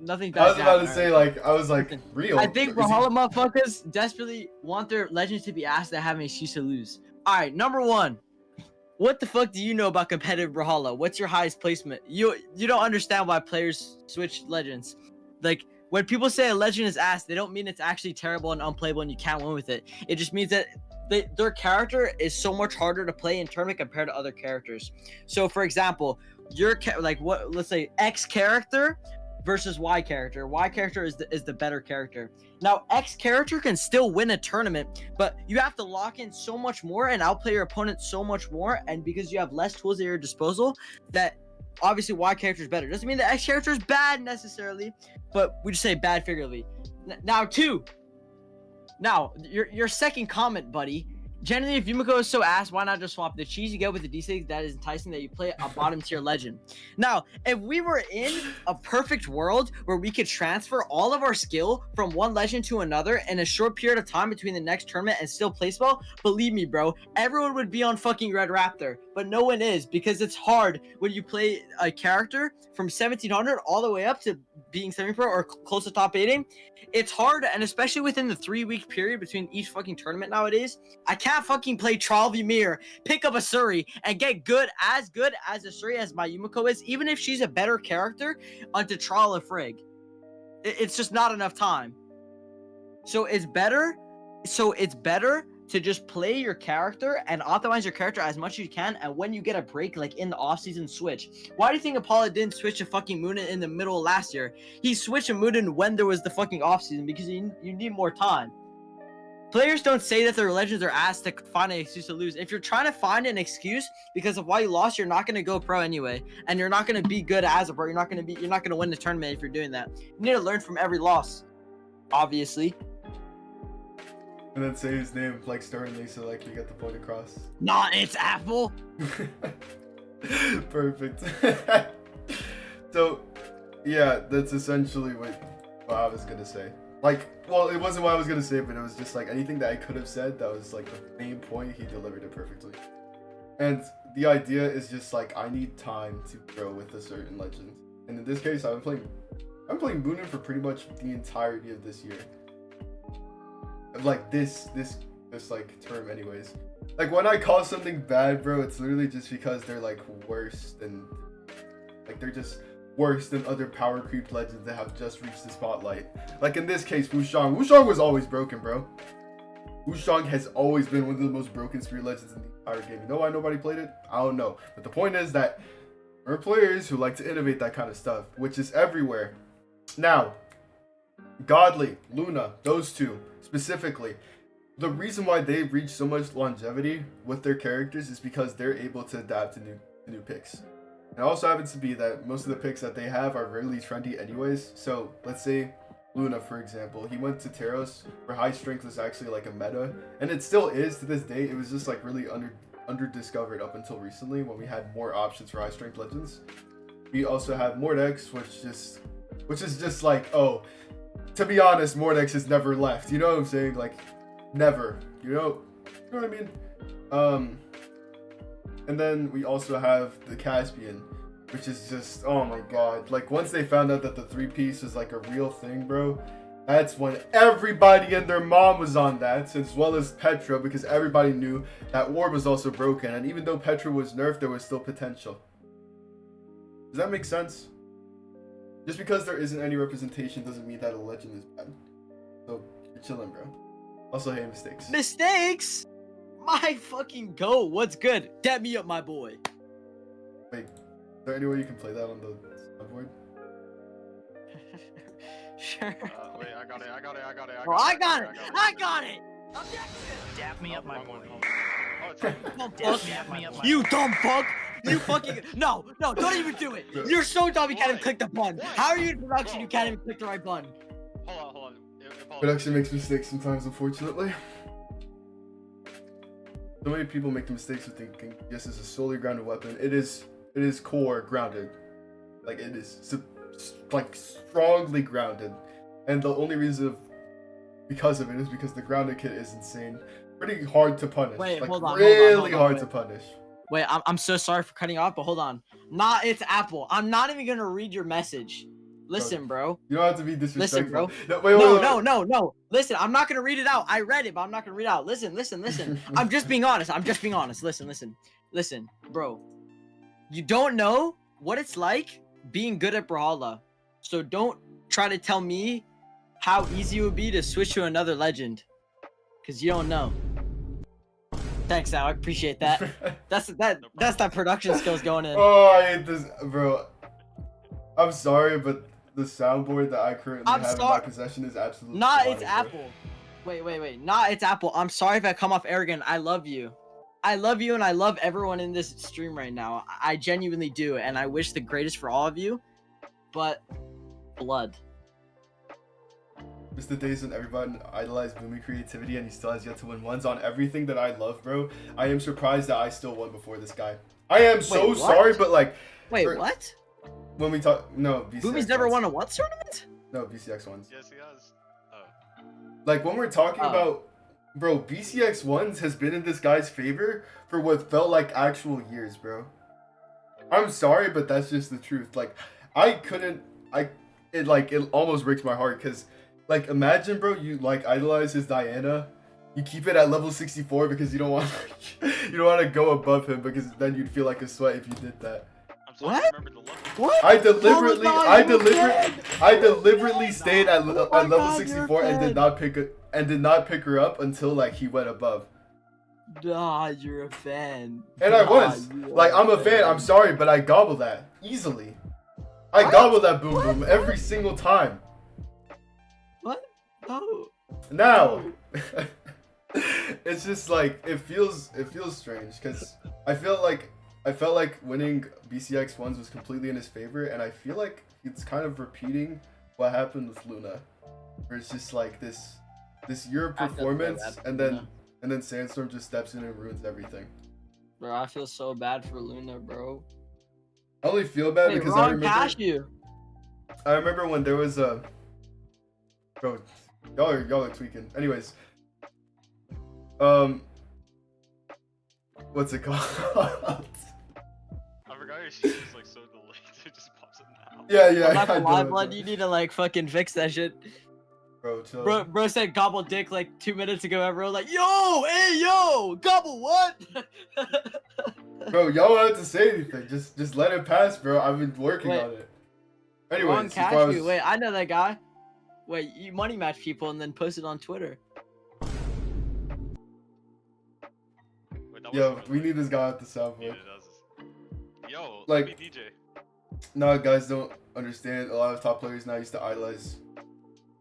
A: Nothing bad.
B: I was about to
A: happen,
B: say,
A: alright?
B: like, I was like,
A: Listen,
B: real.
A: I think
B: Is he-
A: Brawlhalla motherfuckers desperately want their legends to be asked that have an excuse to lose. Alright, number one. What the fuck do you know about competitive Brawlhalla? What's your highest placement? You don't understand why players switch legends. Like, when people say a legend is ass, they don't mean it's actually terrible and unplayable and you can't win with it. It just means that their character is so much harder to play in tournament compared to other characters. So, for example, let's say X character versus Y character. Y character is the better character. Now, X character can still win a tournament, but you have to lock in so much more and outplay your opponent so much more, and because you have less tools at your disposal, that obviously Y character is better. Doesn't mean that X character is bad necessarily, but we just say bad figuratively. Now, your second comment, buddy. Generally, if Yumiko is so ass, why not just swap the cheese you get with the D6 that is enticing that you play a bottom tier legend? Now, if we were in a perfect world where we could transfer all of our skill from one legend to another in a short period of time between the next tournament and still place well, believe me, bro, everyone would be on fucking Red Raptor. But no one is, because it's hard when you play a character from 1700 all the way up to being semi-pro or close to top 8ing. It's hard, and especially within the 3-week period between each fucking tournament nowadays, I can't fucking play Tralvimir, pick up a Suri, and get good as a Suri as my Yumiko is, even if she's a better character, onto Tral or Frigg. It's just not enough time. So it's better to just play your character and optimize your character as much as you can, and when you get a break, like in the offseason, switch. Why do you think Apollo didn't switch to fucking Moonin in the middle of last year? He switched to Moonin when there was the fucking offseason, because you need more time. Players don't say that their legends are asked to find an excuse to lose. If you're trying to find an excuse because of why you lost, you're not going to go pro anyway, and you're not going to be good as a pro. You're not going to win the tournament if you're doing that. You need to learn from every loss, obviously.
B: And then say his name, like, sternly, so, like, you get the point across.
A: Nah, it's Apple.
B: Perfect. So, Yeah, that's essentially what I was gonna say. Like, well, it wasn't what I was gonna say, but it was just like anything that I could have said that was like the main point, he delivered it perfectly. And the idea is just like, I need time to grow with a certain legend. And in this case, I'm playing Moonin for pretty much the entirety of this year. Like this like term anyways. Like when I call something bad, bro, it's literally just because they're like worse than, like they're just worse than other power creep legends that have just reached the spotlight. Like in this case, Wushang. Wushang was always broken, bro. Wushang has always been one of the most broken spirit legends in the entire game. You know why nobody played it? I don't know. But the point is that there are players who like to innovate that kind of stuff, which is everywhere. Now, Godly, Luna, those two specifically, the reason why they've reached so much longevity with their characters is because they're able to adapt to new picks. It also happens to be that most of the picks that they have are really trendy anyways. So let's say Luna, for example, he went to Taros, where high strength was actually like a meta, and it still is to this day. It was just like really under-discovered up until recently when we had more options for high strength legends. We also have Mordex, which is just like, oh, to be honest, Mordex has never left. You know what I'm saying? Like, never. You know what I mean? And then we also have the Caspian, which is just, oh my god. Like, once they found out that the 3-piece is like a real thing, bro, that's when everybody and their mom was on that, as well as Petra, because everybody knew that Orb was also broken. And even though Petra was nerfed, there was still potential. Does that make sense? Just because there isn't any representation doesn't mean that a legend is bad. So, you're chilling, bro. Also, hey, mistakes.
A: Mistakes? My fucking go. What's good? Dab me up, my boy.
B: Wait, is there any way you can play that on the soundboard?
A: Sure.
F: Wait, I got it.
A: Bro, I got it.
G: Dap me up my boy.
F: Oh, it's right.
A: Dumb fuck.
G: Dap me up my
A: You
G: boy.
A: dumb fuck. You fucking no, don't even do it. You're so dumb. You can't even click the button. How are you in production? You can't even click the right button.
F: Hold on.
B: Production makes mistakes sometimes, unfortunately. So many people make the mistakes of thinking this is a solely grounded weapon. It is core grounded. Like, it is like strongly grounded. And the only reason because of it is because the grounded kit is insane. Pretty hard to punish.
A: Wait,
B: like,
A: hold on,
B: really hard to punish.
A: Wait, I'm so sorry for cutting off, but hold on. Nah, it's Apple. I'm not even gonna read your message. Listen, bro.
B: You don't have to be disrespectful.
A: Listen,
B: No,
A: bro. No. Listen, I'm not gonna read it out. I read it, but I'm not gonna read it out. Listen. I'm just being honest. Listen, bro. You don't know what it's like being good at Brawlhalla. So don't try to tell me how easy it would be to switch to another legend. Cause you don't know. Thanks, Al. I appreciate that. That's that production skills going in.
B: Oh, I hate this, bro. I'm sorry, but the soundboard that I currently have in my possession is absolutely
A: It's Apple. Wait. It's Apple. I'm sorry if I come off arrogant. I love you. And I love everyone in this stream right now. I genuinely do, and I wish the greatest for all of you. But blood.
B: Just the days when everybody idolized Boomy creativity and he still has yet to win ones on everything that I love, bro. I am surprised that I still won before this guy. I am so sorry, but like...
A: Wait, what?
B: When we talk... No, BCX
A: Boomy's never won a what tournament?
B: No, BCX ones.
F: Yes, he has. Oh.
B: Like, when we're talking about... Bro, BCX ones has been in this guy's favor for what felt like actual years, bro. I'm sorry, but that's just the truth. Like, it almost breaks my heart, because... Like, imagine, bro, you, like, idolize his Diana. You keep it at level 64 because you don't want to go above him, because then you'd feel like a sweat if you did that.
F: I'm sorry, I remember the look.
A: What?
B: I deliberately stayed at level 64 and did not pick her up until, like, he went above.
A: Nah, you're a fan.
B: And I was. Like, I'm a fan. I'm sorry, but I gobble that easily. I gobble that boom boom every single time.
A: What? No.
B: Now, it's just like it feels strange, because I felt like winning BCX ones was completely in his favor, and I feel like it's kind of repeating what happened with Luna, where it's just like this year of performance, and then Sandstorm just steps in and ruins everything.
A: Bro, I feel so bad for Luna, bro.
B: I only feel bad because I remember.
A: Cashew.
B: I remember when there was a bro, y'all are tweaking. Anyways, what's it called?
F: I forgot your shit is like so delayed. It just pops up now.
B: Yeah,
A: I'm not
B: I
A: gonna lie,
B: know,
A: blood. You need to like fucking fix that shit.
B: bro, chill.
A: Bro said gobble dick like 2 minutes ago. Everyone like, yo, hey, yo, gobble what?
B: Bro, y'all don't have to say anything. Just let it pass, bro. I've been working
A: Wait.
B: on it.
A: Wrong
B: Anyways,
A: cash
B: if I was...
A: you. Wait, I know that guy. Wait, you money match people and then post it on Twitter.
F: Wait, that
B: Yo,
F: wasn't
B: we
F: really-
B: need this guy at the
F: Yeah,
B: soundboard.
F: it does. Yo,
B: Like-
F: let me DJ.
B: No, guys don't understand. A lot of top players now used to idolize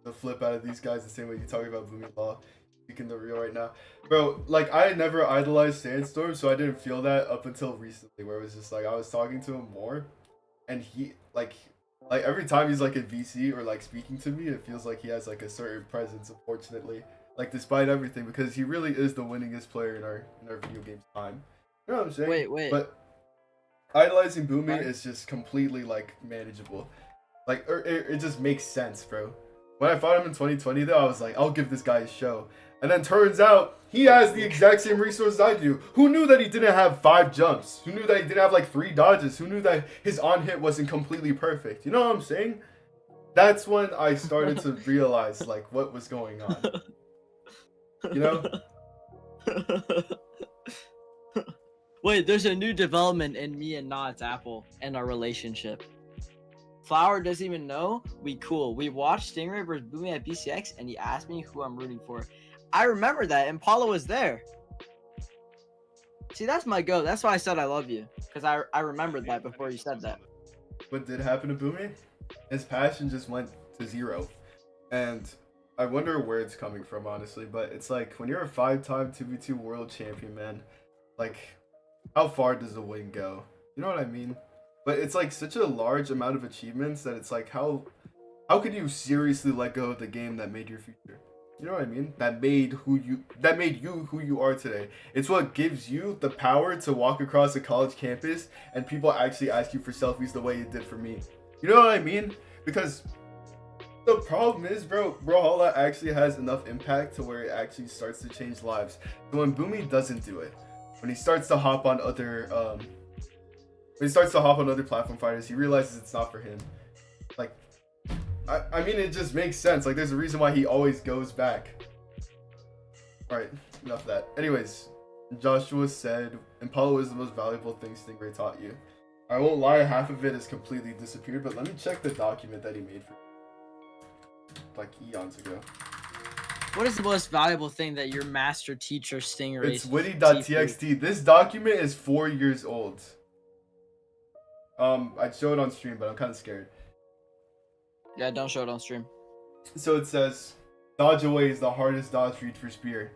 B: the flip out of these guys the same way you talking about Brawlhalla. Speaking the real right now, bro. Like I never idolized Sandstorm, so I didn't feel that up until recently, where it was just like I was talking to him more, and he like every time he's like in VC or like speaking to me, it feels like he has like a certain presence. Unfortunately, like despite everything, because he really is the winningest player in our video game time. You know what I'm saying?
A: Wait.
B: But idolizing Boomy
A: Right.
B: is just completely like manageable. Like it just makes sense, bro. When I fought him in 2020 though, I was like, I'll give this guy a show. And then turns out he has the exact same resources I do. Who knew that he didn't have 5 jumps? Who knew that he didn't have like 3 dodges? Who knew that his on hit wasn't completely perfect? You know what I'm saying? That's when I started to realize like what was going on. You know?
A: Wait, there's a new development in me and Nod's Apple and our relationship. Flower doesn't even know. We cool. We watched Stingray vs. Boomy at BCX and he asked me who I'm rooting for. I remember that. Impala was there. See, that's my go. That's why I said I love you. Because I remembered that before you said that.
B: What did happen to Boomy? His passion just went to 0. And I wonder where it's coming from, honestly. But it's like, when you're a 5-time 2v2 world champion, man, like, how far does the win go? You know what I mean? But it's like such a large amount of achievements that it's like, how could you seriously let go of the game that made your future? You know what I mean? That made you who you are today. It's what gives you the power to walk across a college campus and people actually ask you for selfies the way it did for me. You know what I mean? Because the problem is, Brawlhalla actually has enough impact to where it actually starts to change lives. But when Boomy doesn't do it, when he starts to hop on other platform fighters, he realizes it's not for him. Like, I mean, it just makes sense. Like, there's a reason why he always goes back. Alright, enough of that. Anyways, Joshua said, Impala is the most valuable thing Stingray taught you. I won't lie, half of it has completely disappeared, but let me check the document that he made for like eons ago.
A: What is the most valuable thing that your master teacher Stingray?
B: It's witty.txt. This document is 4 years old. I'd show it on stream, but I'm kind of scared.
A: Yeah, don't show it on stream.
B: So it says, dodge away is the hardest dodge read for spear.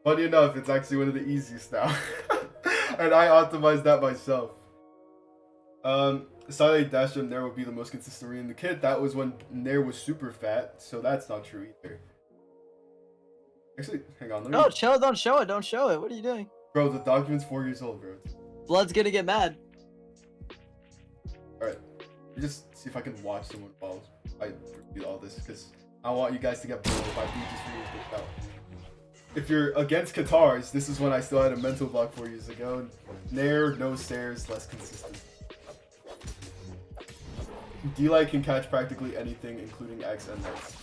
B: Funny enough, it's actually one of the easiest now. And I optimized that myself. Scythe dash jump Nair would be the most consistent read in the kit. That was when Nair was super fat, so that's not true either. Actually, hang on, let me...
A: No, chill, don't show it, What are you doing?
B: Bro, the document's 4 years old, bro.
A: Blood's gonna get mad.
B: Alright, let me just see if I can watch someone while I read all this, because I want you guys to get bored by me just reading this out. If you're against Qatars, this is when I still had a mental block 4 years ago. Nair, no stairs, less consistent. D-Light can catch practically anything, including X and X.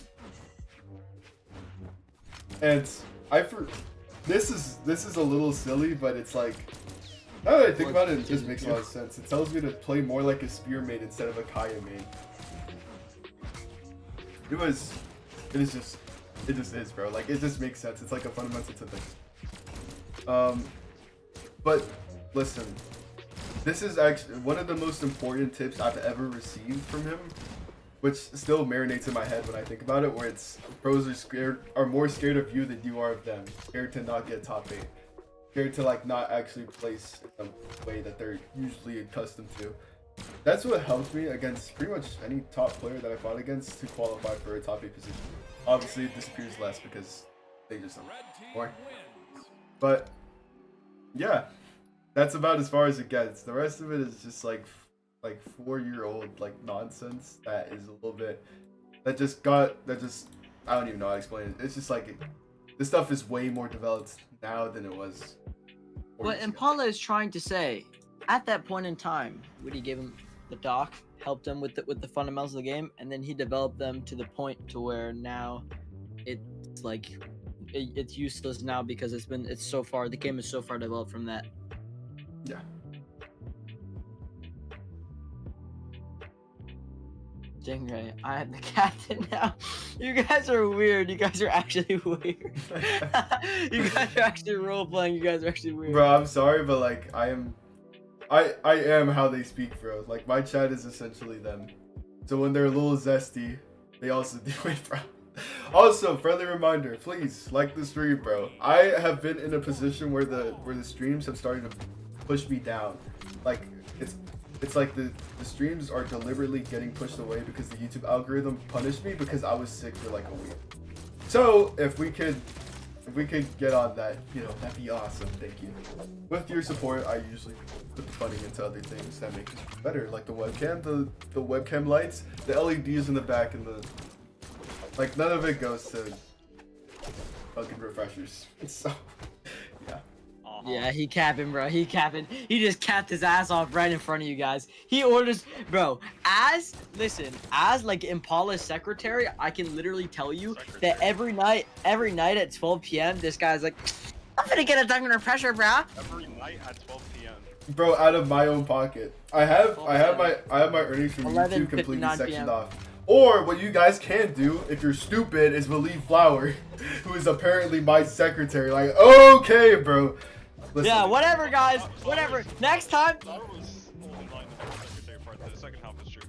B: And this is a little silly, but it's like, now that I think about it, it just makes a lot of sense. It tells me to play more like a spear main instead of a Kaya main. It just is, bro. Like, it just makes sense. It's like a fundamental to things. But listen, this is actually one of the most important tips I've ever received from him, which still marinates in my head when I think about it, where it's pros are more scared of you than you are of them. Scared to not get top 8. Scared to like not actually place in a way that they're usually accustomed to. That's what helped me against pretty much any top player that I fought against to qualify for a top 8 position. Obviously it disappears less because they just don't more. But yeah, that's about as far as it gets. The rest of it is just like like 4-year-old like nonsense that is a little bit I don't even know how to explain it. It's just like this stuff is way more developed now than it was. 4
A: What
B: years ago.
A: Impala is trying to say, at that point in time, Woody gave him the doc, helped him with the fundamentals of the game, and then he developed them to the point to where now it's like it's useless now because the game is so far developed from that.
B: Yeah.
A: Stingray, I am the captain now. You guys are weird. You guys are actually weird. You guys are actually role playing. You guys are actually weird.
B: Bro, I'm sorry, but like I am how they speak, bro. Like my chat is essentially them. So when they're a little zesty, they also do it, bro. Also, friendly reminder, please like the stream, bro. I have been in a position where the streams have started to push me down. Like it's like the streams are deliberately getting pushed away because the YouTube algorithm punished me because I was sick for like a week. So if we could get on that, you know, that'd be awesome. Thank you. With your support, I usually put the funding into other things that make it better, like the webcam, the webcam lights, the LEDs in the back, and like none of it goes to fucking refreshers. So yeah.
A: Yeah, he capping, bro. He capping. He just capped his ass off right in front of you guys. He orders, bro. As like Impala's secretary, I can literally tell you that every night at 12 p.m., this guy's like, I'm gonna get a dunking under pressure, bro.
F: Every night at 12 p.m.
B: Bro, out of my own pocket. I have my earnings from YouTube completely
A: 11:59
B: sectioned
A: PM.
B: off. Or what you guys can do if you're stupid is believe Flower, who is apparently my secretary. Like, okay, bro. Listen,
A: Yeah, whatever, guys. Whatever. Next time,
F: That was only lying the first secretary part. The second half is true.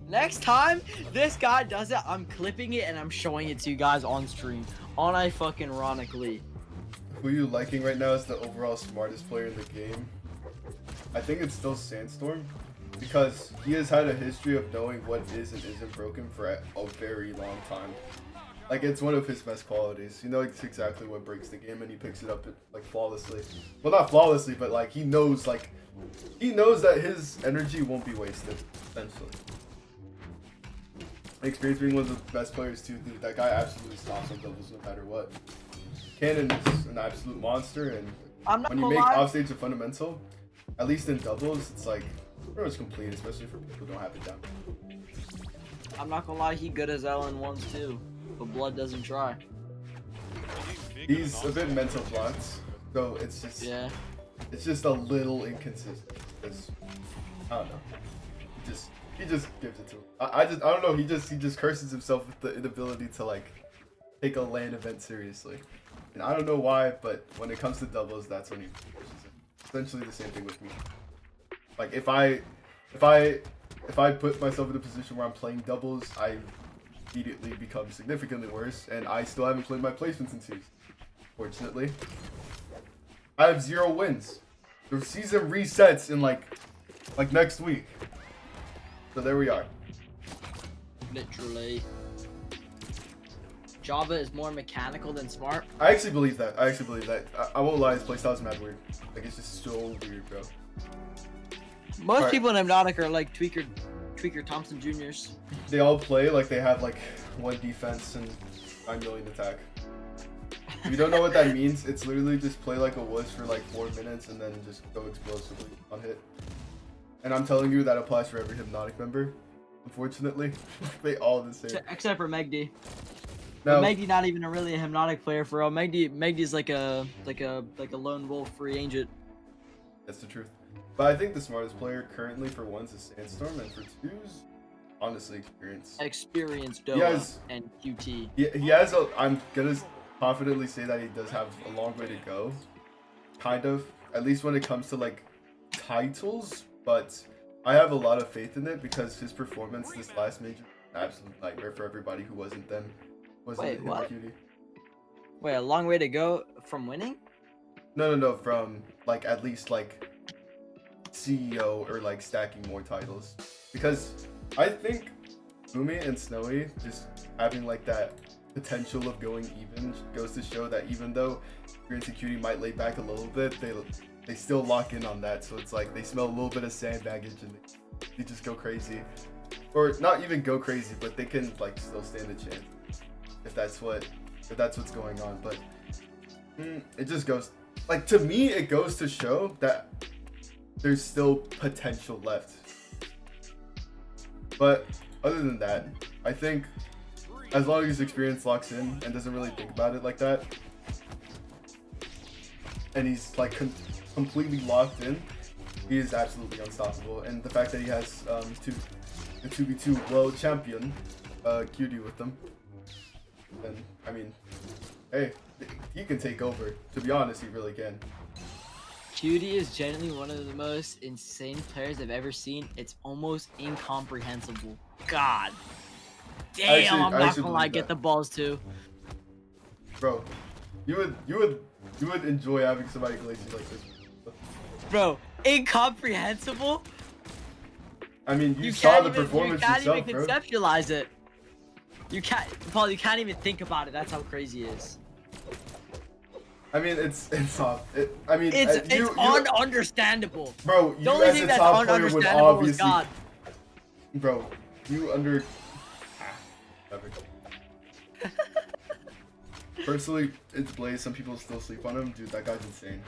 A: next time this guy does it, I'm clipping it and I'm showing it to you guys on stream. On I fucking ironically.
B: who you liking right now is the overall smartest player in the game? I think it's still Sandstorm, because he has had a history of knowing what is and isn't broken for a very long time. Like, it's one of his best qualities. He knows exactly what breaks the game, and he picks it up like flawlessly. Well, not flawlessly, but like he knows that his energy won't be wasted. Essentially, experience being one of the best players too. Dude, that guy absolutely stops on doubles no matter what. Cannon is an absolute monster, and
A: I'm not
B: when you
A: gonna
B: make
A: lie.
B: offstage a fundamental, at least in doubles, it's like pretty much complete, especially for people who don't have it down.
A: I'm not gonna lie, he good as hell in ones too, but blood doesn't try.
B: He's a bit mental blocked, so it's just a little inconsistent. Because I don't know, he just gives it to him. I don't know. He just curses himself with the inability to like take a LAN event seriously, and I don't know why. But when it comes to doubles, that's when he pushes it. Essentially the same thing with me. Like if I put myself in a position where I'm playing doubles, I immediately become significantly worse, and I still haven't played my placements in season. Fortunately, I have 0 wins. The season resets in like next week. So there we are.
A: Literally. Java is more mechanical than smart.
B: I actually believe that. I won't lie, his playstyle is mad weird. Like, it's just so weird, bro.
A: Most
B: Alright.
A: people in Hypnotic are like Tweaker Thompson Juniors.
B: They all play like they have like 1 defense and 9 million attack. If you don't know what that means, it's literally just play like a wuss for like 4 minutes and then just go explosively on hit. And I'm telling you that applies for every Hypnotic member. Unfortunately, they all the same.
A: Except for Megdi.
B: Now,
A: But Megdi not even really a Hypnotic player for real. Megdi's like a lone wolf free agent.
B: that's the truth. But I think the smartest player currently for 1s is Sandstorm, and for 2s, honestly, Experience.
A: Experienced
B: He
A: Doa
B: has-
A: and QT.
B: He has a. I'm gonna confidently say that he does have a long way to go. Kind of, at least when it comes to like titles. But I have a lot of faith in it because his performance this last major, an absolute nightmare for everybody who wasn't them.
A: Wait, what?
B: Cutie.
A: Wait, a long way to go from winning?
B: No, from like at least like CEO or like stacking more titles. Because I think Umi and Snowy just having like that potential of going even goes to show that even though Experience and Cutie might lay back a little bit, they still lock in on that. So it's like they smell a little bit of sand baggage and they just go crazy, or not even go crazy, but they can like still stand a chance if that's what's going on. But it just goes like, to me, it goes to show that there's still potential left. But other than that, I think as long as experience locks in and doesn't really think about it like that, and he's like completely locked in, he is absolutely unstoppable. And the fact that he has the 2v2 world champion QD with them, then I mean, hey, he can take over. To be honest, he really can.
A: QD is genuinely one of the most insane players I've ever seen. It's almost incomprehensible. God damn, I'm not gonna lie, get the balls too.
B: Bro, you would enjoy having somebody glaze you like this.
A: Bro, incomprehensible?
B: I mean, you saw the
A: even,
B: performance
A: you can't
B: yourself,
A: even
B: bro.
A: conceptualize it. You can't, Paul, you can't even think about it. That's how crazy it is.
B: I mean, it's not. I mean,
A: It's
B: you,
A: ununderstandable.
B: bro.
A: The
B: You
A: only
B: as
A: thing
B: a
A: that's
B: top player would
A: ununderstandable is
B: obviously,
A: God.
B: bro. You under. Personally, it's Blaze. Some people still sleep on him. Dude, that guy's insane.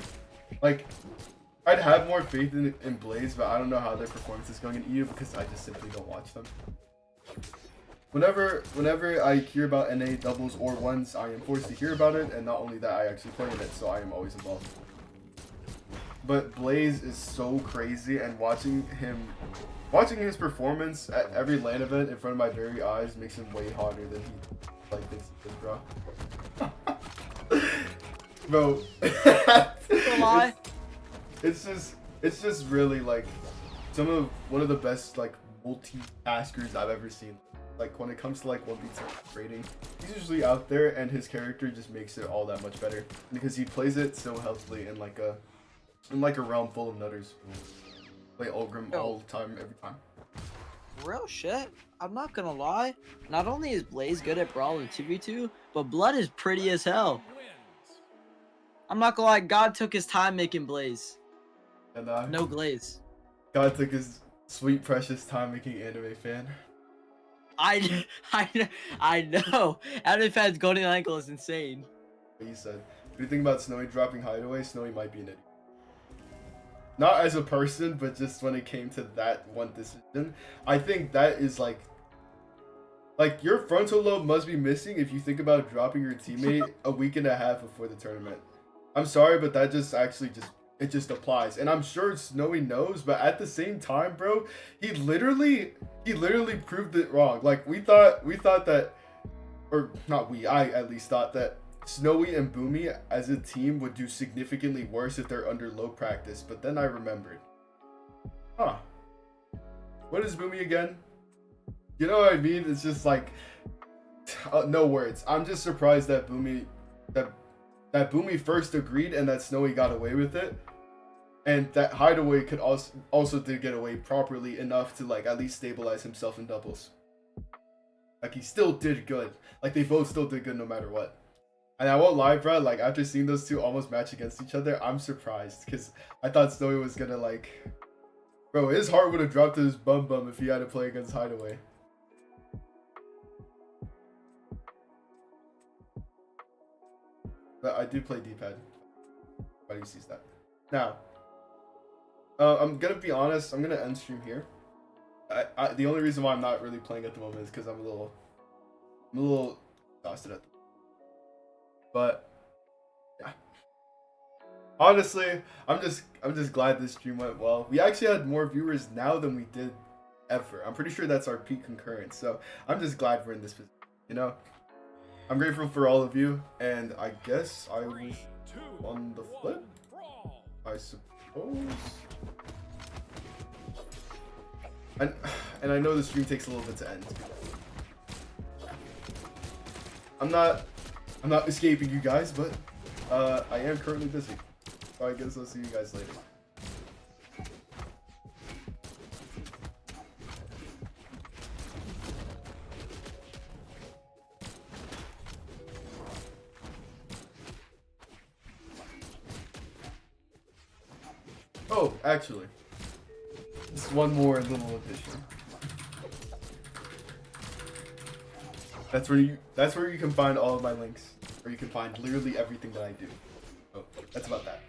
B: Like, I'd have more faith in Blaze, but I don't know how their performance is going in EU because I just simply don't watch them. Whenever I hear about NA doubles or ones, I am forced to hear about it, and not only that, I actually play in it, so I am always involved. But Blaze is so crazy, and watching his performance at every LAN event in front of my very eyes makes him way hotter than he like thinks he is, bro. Bro, it's just really like one of the best like multitaskers I've ever seen. Like when it comes to like 1v2 rating, he's usually out there, and his character just makes it all that much better because he plays it so healthily in like a realm full of nutters. Play Ulgrim all the time, every time.
A: Real shit. I'm not gonna lie. Not only is Blaze good at Brawl and 2v2, but Blood is pretty as hell. I'm not gonna lie. God took his time making Blaze.
B: And
A: no glaze.
B: God took his sweet precious time making anime fan.
A: I know. Anime fans Golden Ankle is insane.
B: What you said. What do you think about Snowy dropping Hideaway? Snowy might be an idiot. Not as a person, but just when it came to that one decision. I think that is like your frontal lobe must be missing if you think about dropping your teammate a week and a half before the tournament. I'm sorry, but that just just applies. And I'm sure Snowy knows, but at the same time, bro, he literally proved it wrong. Like we thought that, or not we, I at least thought that Snowy and Boomy as a team would do significantly worse if they're under low practice. But then I remembered, what is Boomy again? You know what I mean? It's just like, no words. I'm just surprised that Boomy first agreed and that Snowy got away with it. And that Hideaway could also did get away properly enough to like at least stabilize himself in doubles. Like he still did good. Like they both still did good no matter what. And I won't lie, bro, like after seeing those two almost match against each other, I'm surprised because I thought Snowy was gonna like, bro, his heart would have dropped to his bum if he had to play against Hideaway. But I do play D-pad. Everybody sees that. Now, I'm gonna be honest. I'm gonna end stream here. The only reason why I'm not really playing at the moment is because I'm a little exhausted at the moment. But yeah, honestly, I'm just glad this stream went well. We actually had more viewers now than we did ever. I'm pretty sure that's our peak concurrence. So I'm just glad we're in this position. You know, I'm grateful for all of you, and I guess I was on the flip, I suppose. And I know the stream takes a little bit to end. I'm not escaping you guys, but I am currently busy. So I guess I'll see you guys later. Oh, actually, just one more little addition. That's where you can find all of my links, or you can find literally everything that I do. Oh, that's about that.